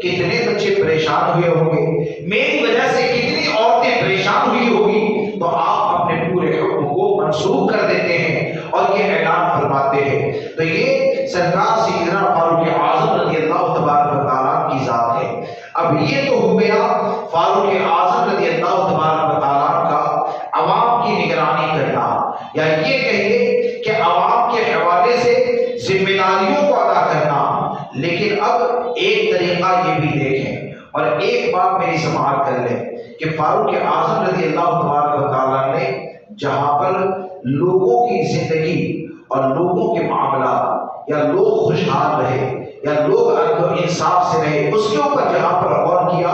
کتنے بچے پریشان ہوئے ہوں گے، میری وجہ سے کتنی عورتیں پریشان ہوئی ہوگی، تو آپ اپنے پورے حکم کو منسوخ کر دیتے ہیں اور یہ اعلان فرماتے ہیں۔ تو یہ سرکار سیدنا فاروق اعظم رضی اللہ تبارک و تعالیٰ کی ذات ہے۔ اب یہ تو ہو گیا فاروق اعظم رضی اللہ تبارک و تعالیٰ کا عوام کی نگرانی کرنا، یا یہ کہیے کہ عوام کے حوالے سے ذمہ داریوں کو ادا کرنا۔ لیکن اب ایک طریقہ یہ بھی دیکھیں اور ایک بات میری سماعت کر لیں کہ فاروق اعظم رضی اللہ تبارک و تعالیٰ نے جہاں پر لوگوں کی زندگی اور لوگوں کے معاملات یا لوگ خوشحال رہے یا لوگ عدل و انصاف سے رہے، اس کے اوپر جہاں پر غور کیا،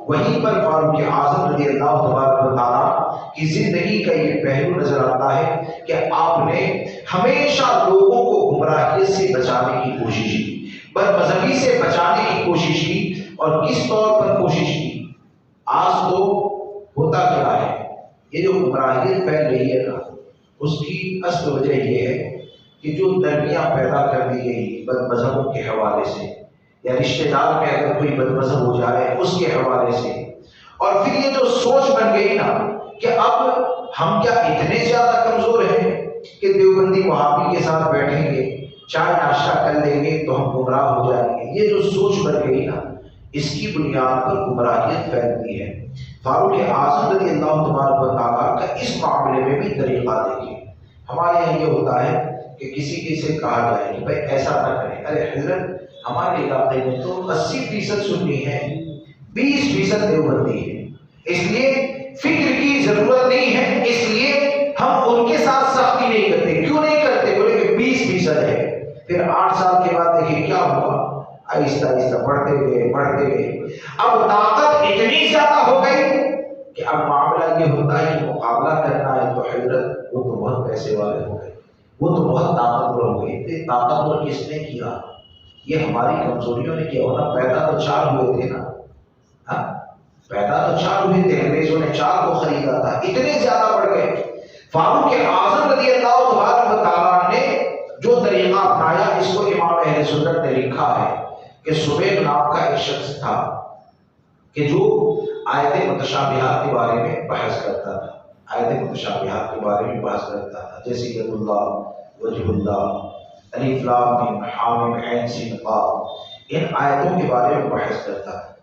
وہیں پر فاروق اعظم رضی اللہ تبارک و تعالیٰ کی زندگی کا یہ پہلو نظر آتا ہے کہ آپ نے ہمیشہ لوگوں کو گمراہی سے بچانے کی کوشش کی، بد مذہبی سے بچانے کی کوشش کی، اور کس طور پر کوشش کی؟ آج تو ہوتا کیا ہے، یہ جو گمراہیت پھیل رہی ہے نا، اس کی اصل وجہ یہ ہے کہ جو نرمیاں پیدا کر دی گئی بد مذہبوں کے حوالے سے، یا رشتہ دار میں اگر کوئی بد مذہب ہو جائے اس کے حوالے سے، اور پھر یہ جو سوچ بن گئی نا کہ اب ہم کیا اتنے زیادہ کمزور ہیں کہ دیوبندی وہابی کے ساتھ بیٹھیں گے، چائے ناشتہ کر لیں گے تو ہم گمراہ ہو جائیں گے، یہ جو سوچ بن گئی نا اس کی بنیاد پر گمراہیت پھیلتی ہے۔ فاروق اعظم رضی اللہ تبارک و تعالیٰ کا اس معاملے میں بھی طریقہ دیکھیں۔ ہمارے یہاں یہ ہوتا ہے کہ کسی سے کہا جائے کہ بھائی ایسا نہ کریں، ارے حضرت ہمارے علاقے میں تو 80% سنی ہے، 20% دیوبندی ہے، اس لیے فکر کی ضرورت نہیں ہے، اس لیے ہم ان کے ساتھ سختی نہیں کرتے۔ کیوں نہیں کرتے؟ بولے کہ 20% ہے۔ پھر 8 سال کے بعد دیکھیں کیا ہوا، آہستہ آہستہ بڑھتے گئے۔ اب طاقت اتنی زیادہ ہو گئی کہ اب معاملہ یہ ہوتا ہے کہ مقابلہ کرنا ہے تو حضرت وہ تو بہت پیسے والے ہو گئے، وہ تو بہت طاقتور ہو گئے۔ یہ طاقتور کس نے کیا؟ یہ ہماری کمزوریوں نے کیا ہونا۔ پیدا تو 4 ہوئے تھے نا، پیدا تو 4 ہوئے تھے، انگریزوں نے 4 کو خریدا تھا، اتنے زیادہ بڑھ گئے۔ فاروق اعظم رضی اللہ تبارک و تعالیٰ نے جو طریقہ اپنایا، اس کو امام اہل سنت نے لکھا ہے کہ سبیغ نام کا ایک شخص تھا کہ جو آیت متشابہات کے بارے میں بحث کرتا تھا، آیت متشابہات کے بارے میں بحث کرتا تھا، جیسے ید اللہ، وجہ اللہ، الف لام میم حامیم عین سین قاف، ان آیتوں کے بارے میں بحث کرتا تھا۔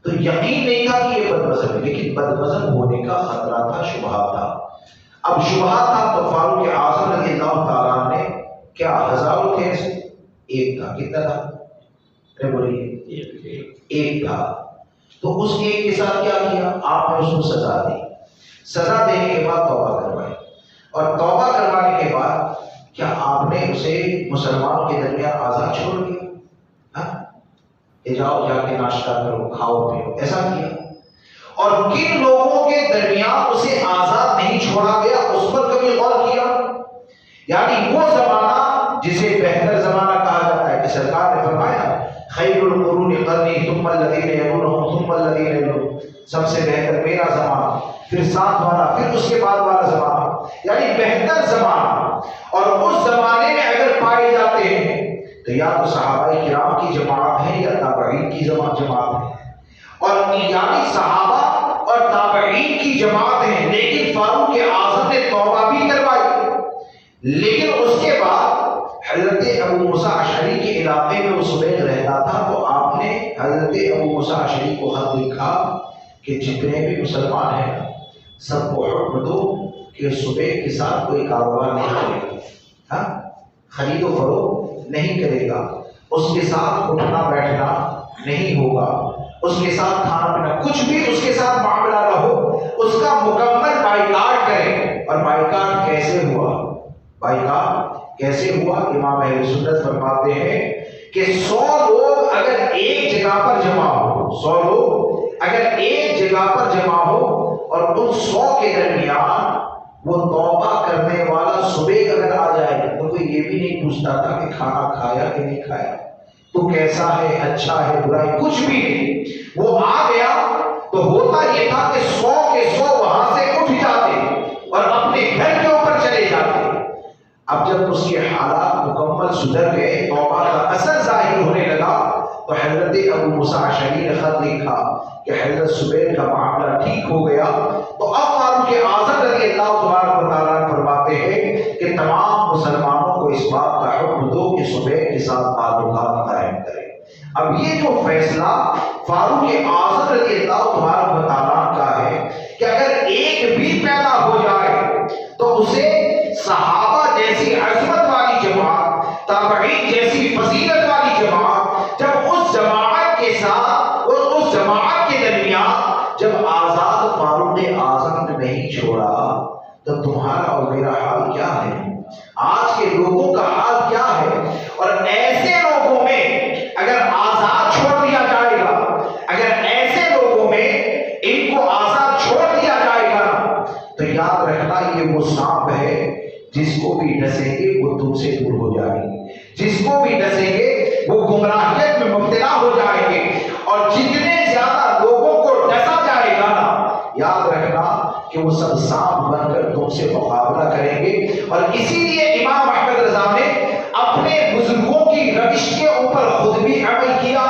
تو یقین نہیں تھا کہ یہ بد مذہب ہے، لیکن بد مذہب ہونے کا خطرہ تھا، شبہات تھا۔ اب شبہات تھا تو فاروق اعظم رضی اللہ تعالیٰ نے کیا، ہزاروں تھے ایسے، ایک تھا، کتنا تھا؟ ارے بولیے، ایک تھا۔ تو اس ایک کے ساتھ کیا کیا؟ آپ نے اس کو سزا دی، سزا دینے کے بعد توبہ کروائی، اور توبہ کروانے کے بعد کیا آپ نے اسے مسلمانوں کے درمیان آزاد چھوڑ دیا؟ جاؤ جا کے ناشتہ کرو، کھاؤ پیو، ایسا کیا؟ اور کن لوگوں کے درمیان اسے آزاد نہیں چھوڑا گیا، اس پر کبھی غور کیا؟ یعنی وہ زمانہ جسے بہتر زمانہ کہا جاتا ہے کہ سرکار نے فرمایا خیر القرون قرنی ثم الذین یلونہم ثم الذین یلونہم، سب سے بہتر میرا زمانہ، پھر ساتھ والا، پھر اس کے بعد والا زمانہ، یعنی بہتر زمانہ۔ اور اس زمانے میں اگر پائے جاتے ہیں تو یا تو صحابہ کرام کی جماعت ہے یا تابعین کی جماعت ہے، اور یعنی صحابہ اور تابعین کی جماعت ہے، لیکن فاروق اعظم نے توبہ بھی کروائی، لیکن اس کے بعد حضرت ابو موسیٰ اشعری کے علاقے میں وہ سبیغ رہتا تھا، تو آپ نے حضرت ابو موسیٰ اشعری کو خط لکھا کہ جتنے بھی مسلمان ہیں سب کو حکم دو کہ سبیغ کے ساتھ کوئی کاروبار نہیں کرے گا، خرید و فروخت نہیں کرے گا، اس کے ساتھ اٹھنا بیٹھنا نہیں ہوگا، اس کے ساتھ کھانا پینا، کچھ بھی اس کے ساتھ معاملہ نہ ہو، اس کا مکمل بائیکاٹ کریں۔ اور بائیکاٹ کیسے ہوا؟ بائیکاٹ کیسے ہوا؟ امام اہل سنت فرماتے ہیں کہ 100 لوگ اگر ایک جگہ پر جمع ہو، 100 لوگ اگر ایک جگہ پر جمع ہو اور ان 100 کے درمیان وہ توبہ کرنے والا سبیغ اگر آ جائے تو کوئی یہ بھی نہیں پوچھتا تھا کہ کھانا کھایا کہ نہیں کھایا، تو کیسا ہے، اچھا ہے، برائی، کچھ بھی نہیں، وہ آ گیا تو ہوتا یہ تھا کہ 100 کے 100 وہاں سے اٹھ جاتے اور اپنے گھر کے اوپر چلے جاتے۔ اب جب اس کے حالات مکمل سدھر گئے، توبہ کا اثر ظاہر ہونے لگا، تو حضرت ابو موسیٰ اشعری نے خط لکھا کہ حضرت سبیغ کا معاملہ ٹھیک ہو گیا۔ تو اب فاروق اعظم رضی اللہ تبارک و تعالیٰ فرماتے ہیں کہ تمام مسلمانوں کو اس بات کا حکم دو کہ سبیغ کے ساتھ تعلقات قائم کریں۔ اب یہ جو فیصلہ فاروق اعظم رضی اللہ تبارک و تعالیٰ کا ہے کہ اگر ایک بھی پیدا ہو جائے تو اسے صحابہ جیسی عظمت والی جماعت، تابعین جیسی فضیلت والی جماعت، جب اس جماعت کے ساتھ اور اس جماعت کے درمیان جب آزاد فاروق اعظم نے نہیں چھوڑا تو تمہارا اور میرا حال کیا ہے؟ آج کے لوگوں کا حال کیا ہے؟ اور ایسے لوگوں میں اگر آزاد چھوڑ دیا جائے گا، اگر ایسے لوگوں میں ان کو آزاد چھوڑ دیا جائے گا تو یاد رکھنا یہ وہ سانپ ہے جس کو بھی ڈسیں گے وہ تم سے دور ہو جائیں گے، جس کو بھی ڈسیں گے وہ گمراہیت میں مبتلا ہو جائیں گے، اور جتنے زیادہ لوگوں کو ڈسا جائے گا نا، یاد رکھنا کہ وہ سب سانپ بن کر تم سے مقابلہ کریں گے۔ اور اسی لیے امام احمد رضا نے اپنے بزرگوں کی روش کے اوپر خود بھی عمل کیا،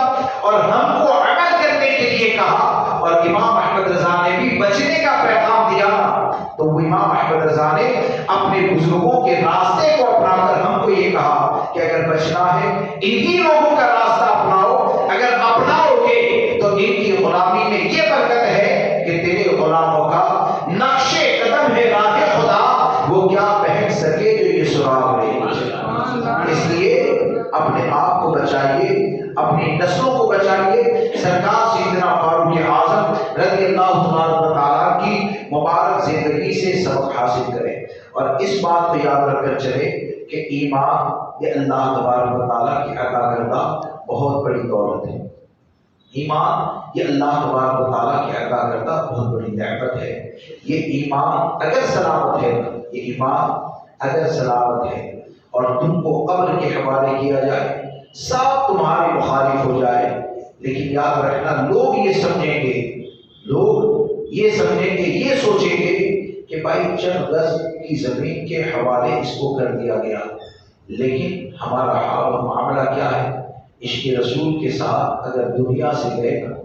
اور ہم کو عمل کرنے کے لیے کہا، اور امام احمد رضا نے بھی بچنے کا پیغام دیا، تو وہ امام احمد رضا نے اپنے بزرگوں کے راستے کو اپنا کر ہم کو یہ کہا کہ اگر بچنا ہے انہی لوگوں کا راستہ اپناؤ، اگر اپناؤ گے تو ان کی غلامی میں یہ برکت ہے کہ تیرے غلاموں کا نقش قدم ہے راہ خدا، وہ کیا پہن سکے جو یہ سراغ لے۔ اس لیے اپنے آپ کو بچائیے، اپنی نسلوں کو بچائیے، سرکار سیدنا فاروق اعظم رضی اللہ تبارک و تعالیٰ کی مبارک زندگی سے سبق حاصل کریں، اور اس بات کو یاد رکھ کر چلے کہ ایمان یہ اللہ تبارک و تعالیٰ کی عطا کردہ بہت بڑی دولت ہے۔ ایمان یہ اللہ تبارک و تعالیٰ کی عطا کردہ بہت بڑی نعمت ہے۔ یہ ایمان اگر سلامت ہے، یہ ایمان اگر سلامت ہے اور تم کو قبر کے حوالے کیا جائے، سب تمہارے مخالف ہو جائے، لیکن یاد رکھنا لوگ یہ سمجھیں گے، یہ سوچیں گے کہ بھائی چند گز کی زمین کے حوالے اس کو کر دیا گیا، لیکن ہمارا حال و معاملہ کیا ہے؟ عشق رسول کے ساتھ اگر دنیا سے گئے نا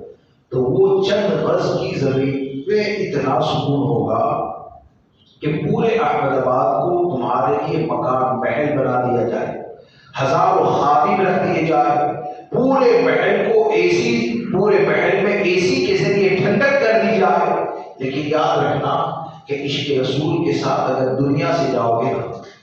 تو وہ چند گز کی زمین پہ اتنا سکون ہوگا کہ پورے احمد آباد کو تمہارے لیے مکان محل بنا دیا جائے، ہزاروں خادم رکھ دیے جائے، پورے محل کو پورے محل میں اے سی کے ذریعے ٹھنڈک کر دی جائے، لیکن یاد رکھنا کہ عشق رسول کے ساتھ اگر دنیا سے جاؤ گے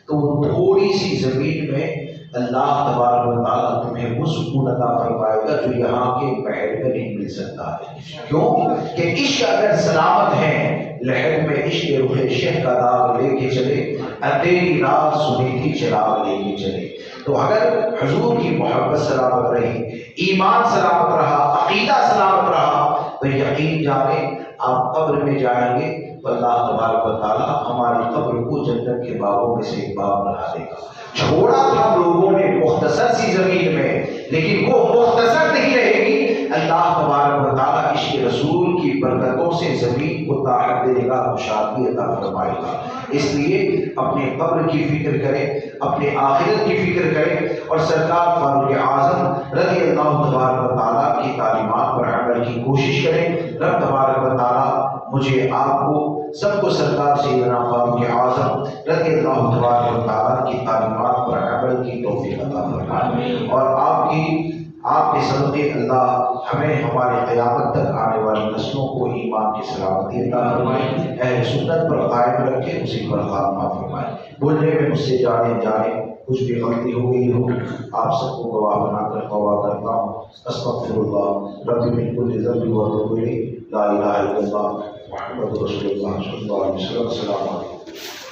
تو وہ تھوڑی سی زمین میں اللہ تبارک و تعالیٰ تمہیں وہ سکون عطا فرمائے گا جو یہاں کے محل میں نہیں مل سکتا ہے۔ کیوں کہ عشق اگر سلامت ہے، لہر میں عشق رخ شہ کا داغ لے کے چلے، اندھیری رات سنیتی چراغ لے کے چلے۔ تو اگر حضور کی محبت سلامت رہی، ایمان سلامت رہا، عقیدہ سلامت رہا، تو یقین جانے آپ قبر میں جائیں گے تو اللہ تبارک و تعالیٰ ہماری قبر کو جنت کے باغوں میں سے ایک باغ بنا دے گا۔ چھوڑا تھا لوگوں نے مختصر سی زمین میں، لیکن وہ مختصر نہیں رہے گی، اللہ تبارک و تعالیٰ عشق رسول کی برکتوں سے زمین کو طاقت دے گا، خوشحالی عطا فرمائے گا۔ اس لیے اپنے قبر کی فکر کریں، اپنے آخرت کی فکر کریں، اور سرکار فاروق اعظم رضی اللہ تبارک و تعالیٰ کی تعلیمات پر عمل کی کوشش کریں۔ رب تبارک و تعالیٰ مجھے آپ کو سب کو سرکار سیدنا فاروق اعظم رضی اللہ تبارک و تعالیٰ کی تعلیمات پر عمل کی توفیق عطا فرمائے، اور آپ کے صدقے اللہ ہمیں ہمارے قیامت تک آنے والی نسلوں کو ایمان کی سلامتی عطا فرمائے، اہل سنت پر قائم رکھے، اسی پر خاتمہ فرمائے۔ بولنے میں مجھ سے جانے کچھ بھی غلطی ہو گئی ہو، آپ سب کو گواہ بنا کر توبہ کرتا ہوں۔ استغفر اللہ ربی من کل ذنب واتوب الیہ، لا الہ الا اللہ محمد رسول اللہ صلی اللہ علیہ وسلم۔ السلام علیکم۔